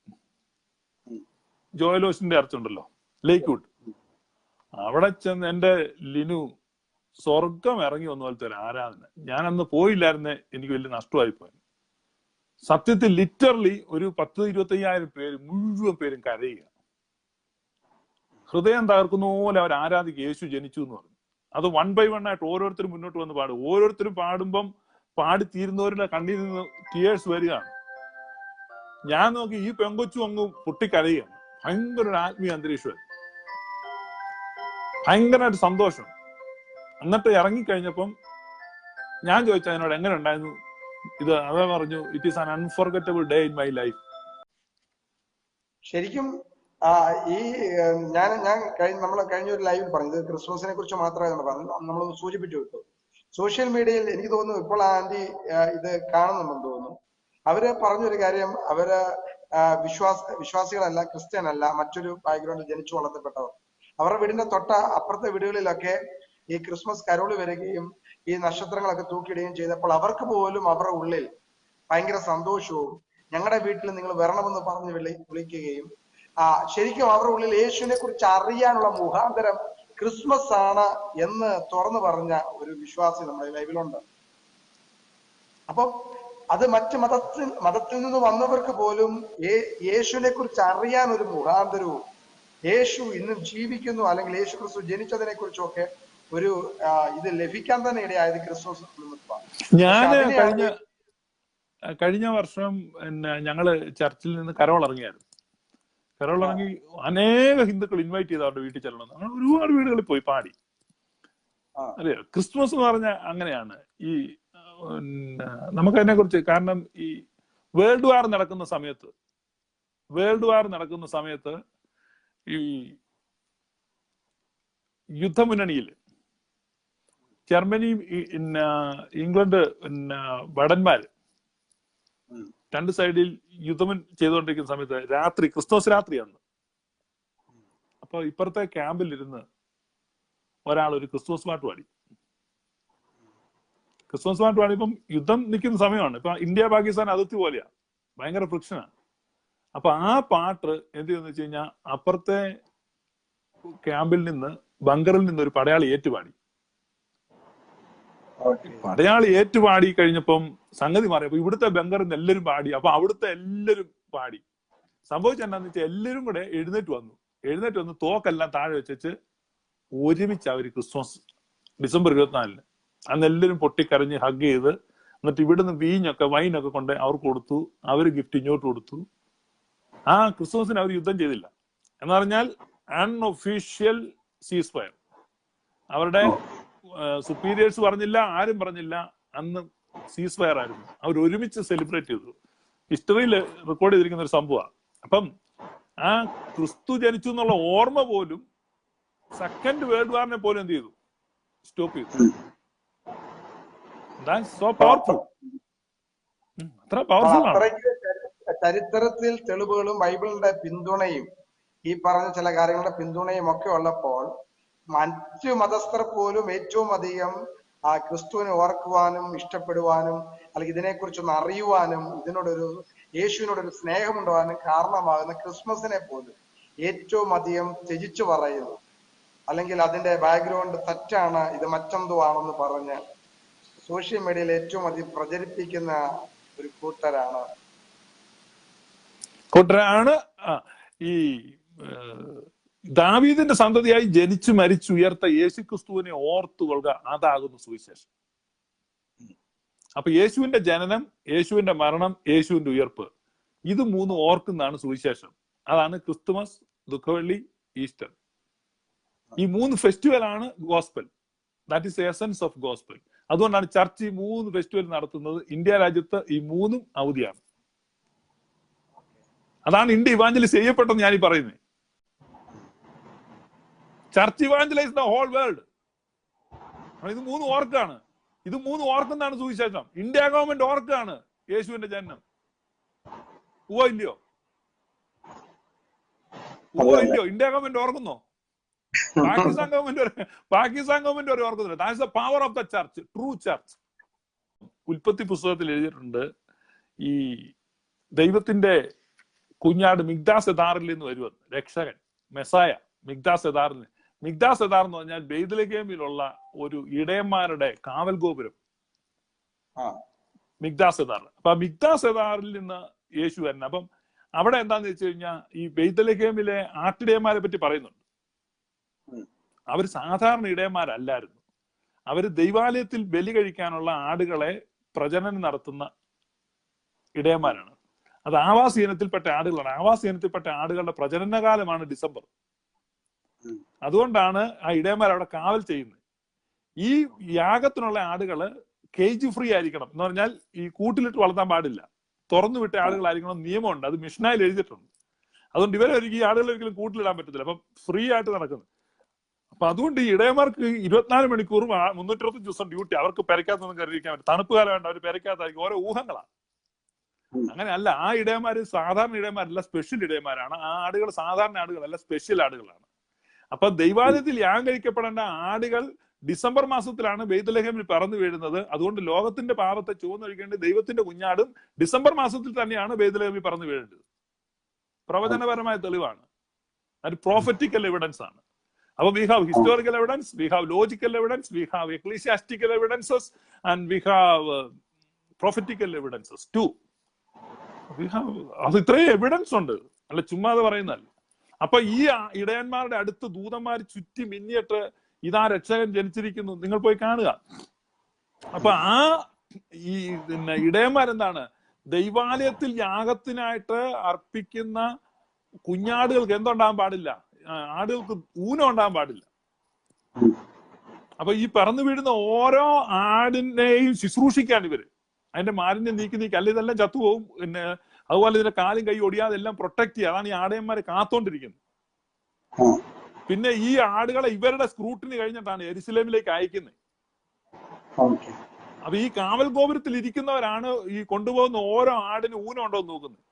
Speaker 2: ജോയലോസിന്റെ ചർച്ച ഉണ്ടല്ലോ, ലേക്ക്വുഡ്. അവിടെ ചെന്ന് എന്റെ ലിനു സ്വർഗം ഇറങ്ങി വന്ന പോലത്തെ ഒരു ആരാധന. ഞാൻ അന്ന് പോയില്ലായിരുന്നേ, എനിക്ക് വലിയ നഷ്ടമായി പോയി. സത്യത്തിൽ ലിറ്ററലി ഒരു 10-25,000 പേര്, മുഴുവൻ പേരും കരയുക. ഹൃദയം തകർക്കുന്ന പോലെ അവർ ആരാധിക്കുക. യേശു ജനിച്ചു എന്ന് പറഞ്ഞു. അത് 1 by 1 ആയിട്ട് ഓരോരുത്തരും മുന്നോട്ട് വന്ന് പാടും. ഓരോരുത്തരും പാടുമ്പം പാടി തീരുന്നവരുടെ കണ്ണിൽ നിന്ന് ടീയേഴ്സ് വരികയാണ്. ഞാൻ നോക്കി ഈ പെങ്കൊച്ചു അങ്ങ് പൊട്ടിക്കരയുകയാണ്. ഭയങ്കര ഒരു ആത്മീയ അന്തരീക്ഷം, ഭയങ്കരമായിട്ട് സന്തോഷം. എന്നിട്ട് ഇറങ്ങിക്കഴിഞ്ഞപ്പം ഞാൻ ചോദിച്ചു അതിനോട് എങ്ങനെ ഉണ്ടായിരുന്നു ഇത്. അവ പറഞ്ഞു, it is an unforgettable day in my life.
Speaker 1: ശരിക്കും ഈ നമ്മൾ കഴിഞ്ഞ ഒരു ലൈവിൽ പറഞ്ഞത് ക്രിസ്മസിനെ കുറിച്ച് മാത്രമേ നമ്മൾ സൂചിപ്പിച്ചു വിട്ടു. സോഷ്യൽ മീഡിയയിൽ എനിക്ക് തോന്നുന്നു ഇപ്പോൾ ആന്റി ഇത് കാണുന്നുണ്ടെന്ന് തോന്നുന്നു. അവര് പറഞ്ഞൊരു കാര്യം, അവര് വിശ്വാസികളല്ല, ക്രിസ്ത്യൻ അല്ല, മറ്റൊരു ബാക്ക്ഗ്രൗണ്ടിൽ ജനിച്ചു വളർത്തപ്പെട്ടവർ. അവരുടെ വീടിന്റെ അപ്പുറത്തെ വീടുകളിലൊക്കെ ഈ ക്രിസ്മസ് കരോള് വരികയും ഈ നക്ഷത്രങ്ങളൊക്കെ തൂക്കിയിടുകയും ചെയ്തപ്പോൾ അവർക്ക് പോലും അവരുടെ ഉള്ളിൽ ഭയങ്കര സന്തോഷവും ഞങ്ങളുടെ വീട്ടിൽ നിങ്ങൾ വരണമെന്ന് പറഞ്ഞ് വിളിക്കുകയും ശരിക്കും അവരുടെ ഉള്ളിൽ യേശുവിനെ കുറിച്ച് അറിയാനുള്ള മുഖാന്തരം ക്രിസ്മസ് ആണ് എന്ന് തുറന്നു പറഞ്ഞ ഒരു വിശ്വാസി നമ്മുടെ ലൈവിലുണ്ട്. അപ്പം അത് മറ്റ് മതത്തിൽ നിന്ന് വന്നവർക്ക് പോലും യേശുവിനെ കുറിച്ച് അറിയാൻ ഒരു മുഖാന്തരവും, യേശു ഇന്നും ജീവിക്കുന്നു അല്ലെങ്കിൽ യേശു ക്രിസ്തു ജനിച്ചതിനെ കുറിച്ചൊക്കെ ഒരു ഇത് ലഭിക്കാൻ തന്നെ ഇടയായത് ക്രിസ്മസ്
Speaker 2: ഞാൻ കഴിഞ്ഞ വർഷം ഞങ്ങള് ചർച്ചിൽ നിന്ന് കരോൾ ഇറങ്ങിയായിരുന്നു. കരോൾ ഇറങ്ങി അനേക ഹിന്ദുക്കൾ ഇൻവൈറ്റ് ചെയ്ത് അവരുടെ വീട്ടിൽ ചെല്ലണം. അങ്ങനെ ഒരുപാട് വീടുകളിൽ പോയി പാടി. അറിയോ, ക്രിസ്മസ് എന്ന് പറഞ്ഞാൽ അങ്ങനെയാണ്. ഈ നമുക്കതിനെ കുറിച്ച്, കാരണം ഈ വേൾഡ് വാർ നടക്കുന്ന സമയത്ത് ഈ യുദ്ധമുന്നണിയിൽ ജർമ്മനി, ഇംഗ്ലണ്ട്, ഭടന്മാര് രണ്ട് സൈഡിൽ യുദ്ധം ചെയ്തുകൊണ്ടിരിക്കുന്ന സമയത്ത് രാത്രി, ക്രിസ്മസ് രാത്രിയാണ്. അപ്പൊ ഇപ്പുറത്തെ ക്യാമ്പിൽ ഇരുന്ന് ഒരാൾ ഒരു ക്രിസ്മസ് പാട്ട് പാടി. ഇപ്പം യുദ്ധം നിൽക്കുന്ന സമയമാണ്. ഇപ്പൊ ഇന്ത്യ പാകിസ്ഥാൻ അതിർത്തി പോലെയാ, ഭയങ്കര ഫ്രിക്ഷനാണ്. അപ്പൊ ആ പാട്ട് എന്ത് ചെയ്യുന്ന വെച്ച് കഴിഞ്ഞാൽ അപ്പുറത്തെ ക്യാമ്പിൽ നിന്ന്, ബങ്കറിൽ നിന്ന് ഒരു പടയാളി ഏറ്റുപാടി. കഴിഞ്ഞപ്പം സംഗതി മാറി. അപ്പൊ ഇവിടുത്തെ ബങ്കറിൽ നിന്ന് എല്ലാവരും പാടി. അപ്പൊ അവിടുത്തെ എല്ലാവരും പാടി. സംഭവിച്ചെന്താന്ന് വെച്ചാൽ എല്ലാവരും കൂടെ എഴുന്നേറ്റ് വന്ന് തോക്കെല്ലാം താഴെ വെച്ച് ഒരുമിച്ച് അവര് ക്രിസ്മസ് ഡിസംബർ 24 അന്ന് എല്ലാവരും പൊട്ടിക്കരഞ്ഞ് ഹഗ് ചെയ്ത്, എന്നിട്ട് ഇവിടുന്ന് വൈനൊക്കെ കൊണ്ട് അവർക്ക് കൊടുത്തു. അവര് ഗിഫ്റ്റ് ഇങ്ങോട്ട് കൊടുത്തു. ആ ക്രിസ്മസിന് അവർ യുദ്ധം ചെയ്തില്ല എന്ന് പറഞ്ഞാൽ അൺഒഫീഷ്യൽ സീസ് ഫയർ. അവരുടെ സുപ്പീരിയേഴ്സ് പറഞ്ഞില്ല, ആരും പറഞ്ഞില്ല. അന്ന് സീസ് ഫയർ ആയിരുന്നു. അവർ ഒരുമിച്ച് സെലിബ്രേറ്റ് ചെയ്തു. ഹിസ്റ്ററിയിൽ റെക്കോർഡ് ചെയ്തിരിക്കുന്ന ഒരു സംഭവമാണ്. അപ്പം ആ ക്രിസ്തു ജനിച്ചു എന്നുള്ള ഓർമ്മ പോലും സെക്കൻഡ് വേൾഡ് വാറിനെ പോലും എന്ത് ചെയ്തു, സ്റ്റോപ്പ് ചെയ്തു. സോ പവർഫുൾ, അത്ര പവർഫുൾ ആണ്.
Speaker 1: ചരിത്രത്തിൽ തെളിവുകളും ബൈബിളിന്റെ പിന്തുണയും ഈ പറഞ്ഞ ചില കാര്യങ്ങളുടെ പിന്തുണയും ഒക്കെ ഉള്ളപ്പോൾ മറ്റു മതസ്ഥർ പോലും ഏറ്റവും അധികം ആ ക്രിസ്തുവിനെ ഓർക്കുവാനും ഇഷ്ടപ്പെടുവാനും അല്ലെങ്കിൽ ഇതിനെക്കുറിച്ചൊന്ന് അറിയുവാനും ഇതിനോടൊരു യേശുവിനോടൊരു സ്നേഹമുണ്ടാവാനും കാരണമാകുന്ന ക്രിസ്മസിനെ പോലും ഏറ്റവും അധികം ത്യജിച്ചു പറയുന്നു, അല്ലെങ്കിൽ അതിന്റെ ബാക്ക്ഗ്രൗണ്ട് തെറ്റാണ്, ഇത് മറ്റെന്തോ ആണെന്ന് പറഞ്ഞ് സോഷ്യൽ മീഡിയയിൽ ഏറ്റവും അധികം പ്രചരിപ്പിക്കുന്ന ഒരു കൂട്ടരാണ്
Speaker 2: ഈ ദാവീദിന്റെ സന്തതിയായി ജനിച്ചു മരിച്ചുയർത്ത യേശുക്രിസ്തുവിനെ ഓർത്തുകൊള്ളുക, അതാകുന്നു സുവിശേഷം. അപ്പൊ യേശുവിന്റെ ജനനം, യേശുവിന്റെ മരണം, യേശുവിന്റെ ഉയർപ്പ്, ഇത് മൂന്നും ഓർക്കുന്നതാണ് സുവിശേഷം. അതാണ് ക്രിസ്തുമസ്, ദുഃഖവെള്ളി, ഈസ്റ്റർ. ഈ 3 ഫെസ്റ്റിവൽ ആണ് gospel. That is essence of gospel. അതുകൊണ്ടാണ് ചർച്ച് ഈ 3 ഫെസ്റ്റിവൽ നടത്തുന്നത്. ഇന്ത്യ രാജ്യത്ത് ഈ 3ഉം അവധിയാണ്. അതാണ് ഇന്ത്യ ഇവാഞ്ചലൈസ് ചെയ്യപ്പെട്ടെന്ന് ഞാനീ പറയുന്നത്. Church evangelise the whole world. ഇത് 3 ഓർക്കാണ്. ഇത് 3 ഓർക്കുന്നതാണ് സുവിശേഷം. ഇന്ത്യ ഗവൺമെന്റ് ഓർക്കാണ് യേശുവിന്റെ ജനനം. ഇല്ലയോ? ഇന്ത്യ ഗവൺമെന്റ് ഓർക്കുന്നോ? പാകിസ്ഥാൻ ഗവൺമെന്റ് വരെ ഓർക്കുന്നില്ല. That's the power of the church, true church. ഉൽപ്പത്തി പുസ്തകത്തിൽ എഴുതിയിട്ടുണ്ട്, ഈ ദൈവത്തിന്റെ കുഞ്ഞാട് മിഗ്ദാസ് എദാറിൽ നിന്ന് വരുമെന്ന്, രക്ഷകൻ മെസ്സായ മിഗ്ദാസ് എദാറിൽ. മിഗ്ദാസ് എദാർ എന്ന് പറഞ്ഞാൽ ബെയ്ത്ലഹേമിലുള്ള ഒരു ഇടയന്മാരുടെ കാവൽ ഗോപുരം, മിഗ്ദാസ് എദാർ. അപ്പൊ ആ മിഗ്ദാസ് എദാറിൽ നിന്ന് യേശു വരുന്നത്. അപ്പം അവിടെ എന്താന്ന് വെച്ച് കഴിഞ്ഞാൽ ഈ ബെയ്ത്ലഹേമിലെ ആട്ടിടയന്മാരെ പറ്റി പറയുന്നുണ്ട്. അവർ സാധാരണ ഇടയന്മാരല്ലായിരുന്നു. അവര് ദൈവാലയത്തിൽ ബലി കഴിക്കാനുള്ള ആടുകളെ പ്രജനനം നടത്തുന്ന ഇടയന്മാരാണ്. അത് ആവാസ് ഇനത്തിൽപ്പെട്ട ആടുകളാണ്. ആവാസ് ഇനത്തിൽപ്പെട്ട ആടുകളുടെ പ്രജനനകാലമാണ് ഡിസംബർ. അതുകൊണ്ടാണ് ആ ഇടയന്മാർ അവിടെ കാവൽ ചെയ്യുന്നത്. ഈ യാഗത്തിനുള്ള ആടുകള് കേജ് ഫ്രീ ആയിരിക്കണം എന്ന് പറഞ്ഞാൽ ഈ കൂട്ടിലിട്ട് വളർത്താൻ പാടില്ല, തുറന്നു വിട്ട ആടുകളായിരിക്കണം നിയമമുണ്ട്. അത് മിഷനായിൽ എഴുതിയിട്ടുണ്ട്. അതുകൊണ്ട് ഇവരൊരിക്കലും ഈ ആടുകൾ ഒരിക്കലും കൂട്ടിലിടാൻ പറ്റത്തില്ല. അപ്പം ഫ്രീ ആയിട്ട് നടക്കുന്നത്. അപ്പൊ അതുകൊണ്ട് ഈ ഇടയന്മാർക്ക് 24 മണിക്കൂറും 365 ദിവസം ഡ്യൂട്ടി. അവർക്ക് പെരക്കാത്തൊന്നും കരുതിയിരിക്കാൻ പറ്റും. തണുപ്പ് കാലം വേണ്ട, അവർ പെരക്കാത്തായിരിക്കും. ഓരോ ഊഹങ്ങളാണ്. അങ്ങനെയല്ല. ആ ഇടയന്മാര് സാധാരണ ഇടയന്മാരല്ല, സ്പെഷ്യൽ ഇടയന്മാരാണ്. ആ ആടുകൾ സാധാരണ ആടുകളല്ല, സ്പെഷ്യൽ ആടുകളാണ്. അപ്പൊ ദൈവാലയത്തിൽ യാഗം കഴിക്കപ്പെടേണ്ട ആടുകൾ ഡിസംബർ മാസത്തിലാണ് ബെയ്ത്ലഹേമിൽ പറന്നു വീഴുന്നത്. അതുകൊണ്ട് ലോകത്തിന്റെ പാപത്തെ ചുവന്നൊഴിക്കേണ്ട ദൈവത്തിന്റെ കുഞ്ഞാടും ഡിസംബർ മാസത്തിൽ തന്നെയാണ് ബെയ്ത്ലഹേമിൽ പറന്നു വീഴേണ്ടത്. പ്രവചനപരമായ തെളിവാണ്. അത് പ്രോഫറ്റിക്കൽ എവിഡൻസ് ആണ്. അപ്പൊ we have historical evidence, we have logical evidence, we have ecclesiastical evidences, and we have prophetical evidences too. We have അത് ഇത്രയും എവിഡൻസ് ഉണ്ട്, അല്ല ചുമ്മാതെ പറയുന്നതല്ല. അപ്പൊ ഈ ഇടയന്മാരുടെ അടുത്ത് ദൂതന്മാർ ചുറ്റി മിന്നിയിട്ട് ഇതാ രക്ഷകൻ ജനിച്ചിരിക്കുന്നു, നിങ്ങൾ പോയി കാണുക. അപ്പൊ ആ ഈ ഇടയന്മാരെന്താണ്, ദൈവാലയത്തിൽ യാഗത്തിനായിട്ട് അർപ്പിക്കുന്ന കുഞ്ഞാടുകൾക്ക് എന്തുണ്ടാകാൻ പാടില്ല, ആടുകൾക്ക് ഊനം ഉണ്ടാകാൻ പാടില്ല. അപ്പൊ ഈ പറന്നു വീഴുന്ന ഓരോ ആടിനെയും ശുശ്രൂഷിക്കാൻ ഇവര് അതിന്റെ മാലിന്യം നീക്കി അല്ല ഇതെല്ലാം ചത്തുപോകും. പിന്നെ അതുപോലെ ഇതിന്റെ കാലും കൈ ഒടിയാതെ എല്ലാം പ്രൊട്ടക്ട് ചെയ്യുക. അതാണ് ഈ ആടയന്മാരെ കാത്തോണ്ടിരിക്കുന്നത്. പിന്നെ ഈ ആടുകളെ ഇവരുടെ സ്ക്രൂട്ടിനി കഴിഞ്ഞിട്ടാണ് യെരുശലേമിലേക്ക് അയക്കുന്നത്. അപ്പൊ ഈ കാവൽ ഗോപുരത്തിൽ ഇരിക്കുന്നവരാണ് ഈ കൊണ്ടുപോകുന്ന ഓരോ ആടിന് ഊനം ഉണ്ടോ എന്ന് നോക്കുന്നത്.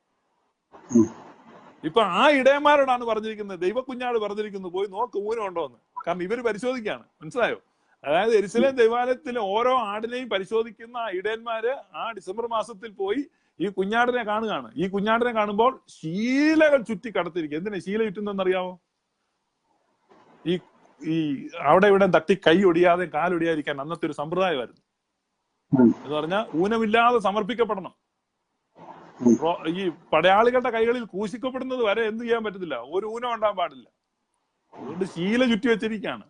Speaker 2: ഇപ്പൊ ആ ഇടയന്മാരോടാണ് പറഞ്ഞിരിക്കുന്നത്, ദൈവക്കുഞ്ഞാട് പറഞ്ഞിരിക്കുന്നത് പോയി നോക്ക് ഊനം ഉണ്ടോ എന്ന്. കാരണം ഇവര് പരിശോധിക്കാണ്, മനസ്സിലായോ? അതായത് യെരുശലേം ദൈവാലയത്തിലെ ഓരോ ആടിനെയും പരിശോധിക്കുന്ന ആ ഇടയന്മാര് ആ ഡിസംബർ മാസത്തിൽ പോയി ഈ കുഞ്ഞാടിനെ കാണുകയാണ്. ഈ കുഞ്ഞാടിനെ കാണുമ്പോൾ ശീലകൾ ചുറ്റി കടത്തിരിക്കും. എന്തിനാ ശീല ചുറ്റുന്നറിയാമോ? ഈ അവിടെ ഇവിടെ തട്ടി കൈ ഒടിയാതെ കാലൊടിയാതിരിക്കാൻ അന്നത്തെ ഒരു സമ്പ്രദായമായിരുന്നു. എന്ന് പറഞ്ഞാൽ ഊനമില്ലാതെ സമർപ്പിക്കപ്പെടണം. ഈ പടയാളികളുടെ കൈകളിൽ ക്രൂശിക്കപ്പെടുന്നത് വരെ എന്ത് ചെയ്യാൻ പറ്റത്തില്ല, ഒരു ഊനം ഉണ്ടാകാൻ പാടില്ല. അതുകൊണ്ട് ശീല ചുറ്റി വെച്ചിരിക്കുകയാണ്.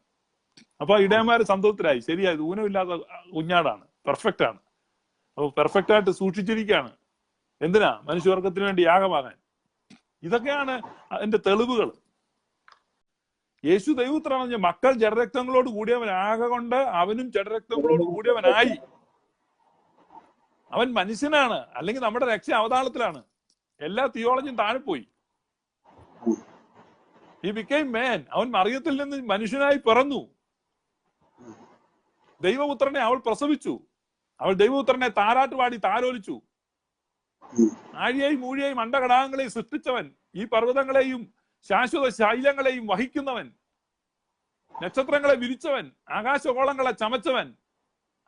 Speaker 2: അപ്പൊ ഇടയന്മാര് സന്തോഷത്തിലായി, ശരിയായത് ഊനമില്ലാത്ത കുഞ്ഞാടാണ്, പെർഫെക്റ്റ് ആണ്. അപ്പൊ പെർഫെക്റ്റ് ആയിട്ട് സൂക്ഷിച്ചിരിക്കുകയാണ്. എന്തിനാ? മനുഷ്യവർഗത്തിന് വേണ്ടി യാഗമാകാൻ. ഇതൊക്കെയാണ് അതിന്റെ തെളിവുകൾ. യേശു ദൈവപുത്രനാണ്. മക്കൾ ജഡരക്തങ്ങളോട് കൂടിയവനാകൊണ്ട് അവനും ജഡരക്തങ്ങളോട് കൂടിയവനായി. അവൻ മനുഷ്യനാണ്, അല്ലെങ്കിൽ നമ്മുടെ രക്ഷ അവതാളത്തിലാണ്. എല്ലാ തിയോളജിയും താഴെ പോയി. He became man. അവൻ മറിയത്തിൽ നിന്ന് മനുഷ്യനായി പിറന്നു. ദൈവപുത്രനെ അവൾ പ്രസവിച്ചു. അവൾ ദൈവപുത്രനെ താരാട്ട് പാടി താലോലിച്ചു. ആഴിയെയും മൂഴിയെയും അണ്ടകടാകങ്ങളെയും സൃഷ്ടിച്ചവൻ, ഈ പർവ്വതങ്ങളെയും ശാശ്വത ശൈലങ്ങളെയും വഹിക്കുന്നവൻ, നക്ഷത്രങ്ങളെ വിരിച്ചവൻ, ആകാശഗോളങ്ങളെ ചമച്ചവൻ,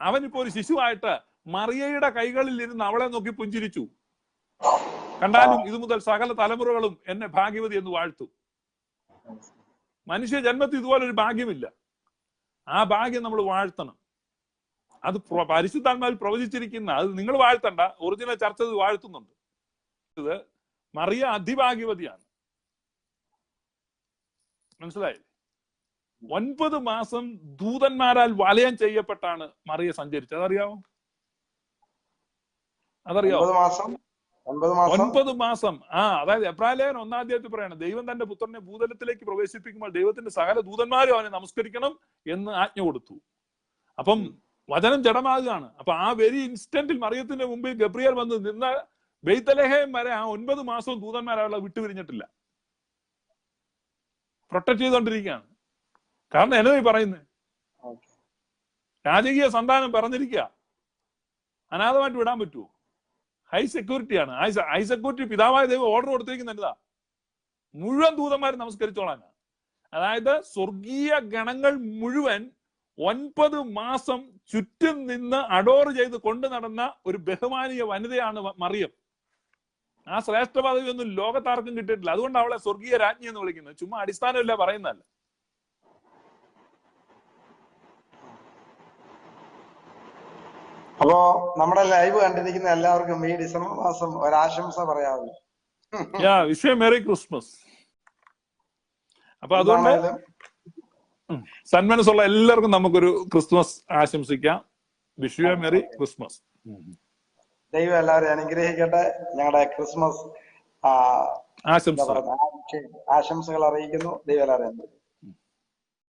Speaker 2: അവനിപ്പോ ഒരു ശിശുവായിട്ട് മറിയയുടെ കൈകളിൽ ഇരുന്ന് അവളെ നോക്കി പുഞ്ചിരിച്ചു. കണ്ടാലും ഇത് മുതൽ സകല തലമുറകളും എന്നെ ഭാഗ്യവതി എന്ന് വാഴ്ത്തും. മനുഷ്യ ജന്മത്തിൽ ഇതുപോലൊരു ഭാഗ്യമില്ല. ആ ഭാഗ്യം നമ്മൾ വാഴ്ത്തണം. അത് പരിശുദ്ധാത്മാവിൽ പ്രവചിച്ചിരിക്കുന്ന, അത് നിങ്ങൾ വാഴ്ത്തണ്ട, ഒറിജിനൽ ചർച്ച ഇത് വാഴ്ത്തുന്നുണ്ട്. ഇത് മറിയ അതിഭാഗ്യവതിയാണ്. മനസ്സിലായില്ലേ? 9 മാസം ദൂതന്മാരാൽ വലയം ചെയ്യപ്പെട്ടാണ് മറിയ സഞ്ചരിച്ചത്. അതറിയാമോ? 9 മാസം. അതായത് എബ്രായ ലേഖനം 1-ാം അധ്യായത്തിൽ പറയണം, ദൈവം തന്റെ പുത്രനെ ഭൂതലത്തിലേക്ക് പ്രവേശിപ്പിക്കുമ്പോൾ ദൈവത്തിന്റെ സകല ദൂതന്മാരും അവനെ നമസ്കരിക്കണം എന്ന് ആജ്ഞ കൊടുത്തു. അപ്പം വചനം ജഡമാകുകയാണ്. അപ്പൊ ആ വെരി ഇൻസ്റ്റന്റിൽ മറിയത്തിന്റെ മുമ്പിൽ ഗബ്രിയേൽ വന്ന് നിന്ന ബെയ്ത്ലഹേം വരെ ആ 9 മാസവും ദൂതന്മാർ അവളെ വിട്ടുപിരിഞ്ഞിട്ടില്ല. പ്രൊട്ടക്ട് ചെയ്തുകൊണ്ടിരിക്കുകയാണ്. കാരണം എന്നോ പറയുന്നത്, രാജകീയ സന്താനം പറഞ്ഞിരിക്കുക, അനാഥമായിട്ട് വിടാൻ പറ്റുമോ? ഹൈ സെക്യൂരിറ്റിയാണ്. ഹൈ സെക്യൂരിറ്റി പിതാവായ ദൈവം ഓർഡർ കൊടുത്തിരിക്കുന്ന എന്നതാ, മുഴുവൻ ദൂതന്മാരും നമസ്കരിച്ചോളാനാ. അതായത് സ്വർഗീയ ഗണങ്ങൾ മുഴുവൻ 9 മാസം ചുറ്റും നിന്ന് അഡോർ ചെയ്ത് കൊണ്ടു നടന്ന ഒരു ബഹുമാനീയ വനിതയാണ് മറിയം. ആ ശ്രേഷ്ഠ പദവി ഒന്നും ലോകത്താർക്കും കിട്ടിയിട്ടില്ല. അതുകൊണ്ട് അവളെ സ്വർഗീയ രാജ്ഞി എന്ന് വിളിക്കുന്നത്. ചുമ്മാ അടിസ്ഥാനമില്ല പറയുന്നതല്ല.
Speaker 1: അപ്പോ നമ്മുടെ ലൈവ് കണ്ടിരിക്കുന്ന എല്ലാവർക്കും ഈ ഡിസംബർ മാസം ഒരാശംസ പറയാമല്ലോ.
Speaker 2: Wish you merry Christmas. അപ്പൊ അതുകൊണ്ട് സന്മനസ്സുള്ള എല്ലാവർക്കും നമുക്കൊരു ക്രിസ്മസ് ആശംസിക്കാം. Wish you merry Christmas.
Speaker 1: ദൈവം എല്ലാവരെയും അനുഗ്രഹിക്കട്ടെ. ഞങ്ങളുടെ ക്രിസ്മസ് ആശംസകൾ അറിയിക്കുന്നു. ദൈവം എല്ലാവരെയും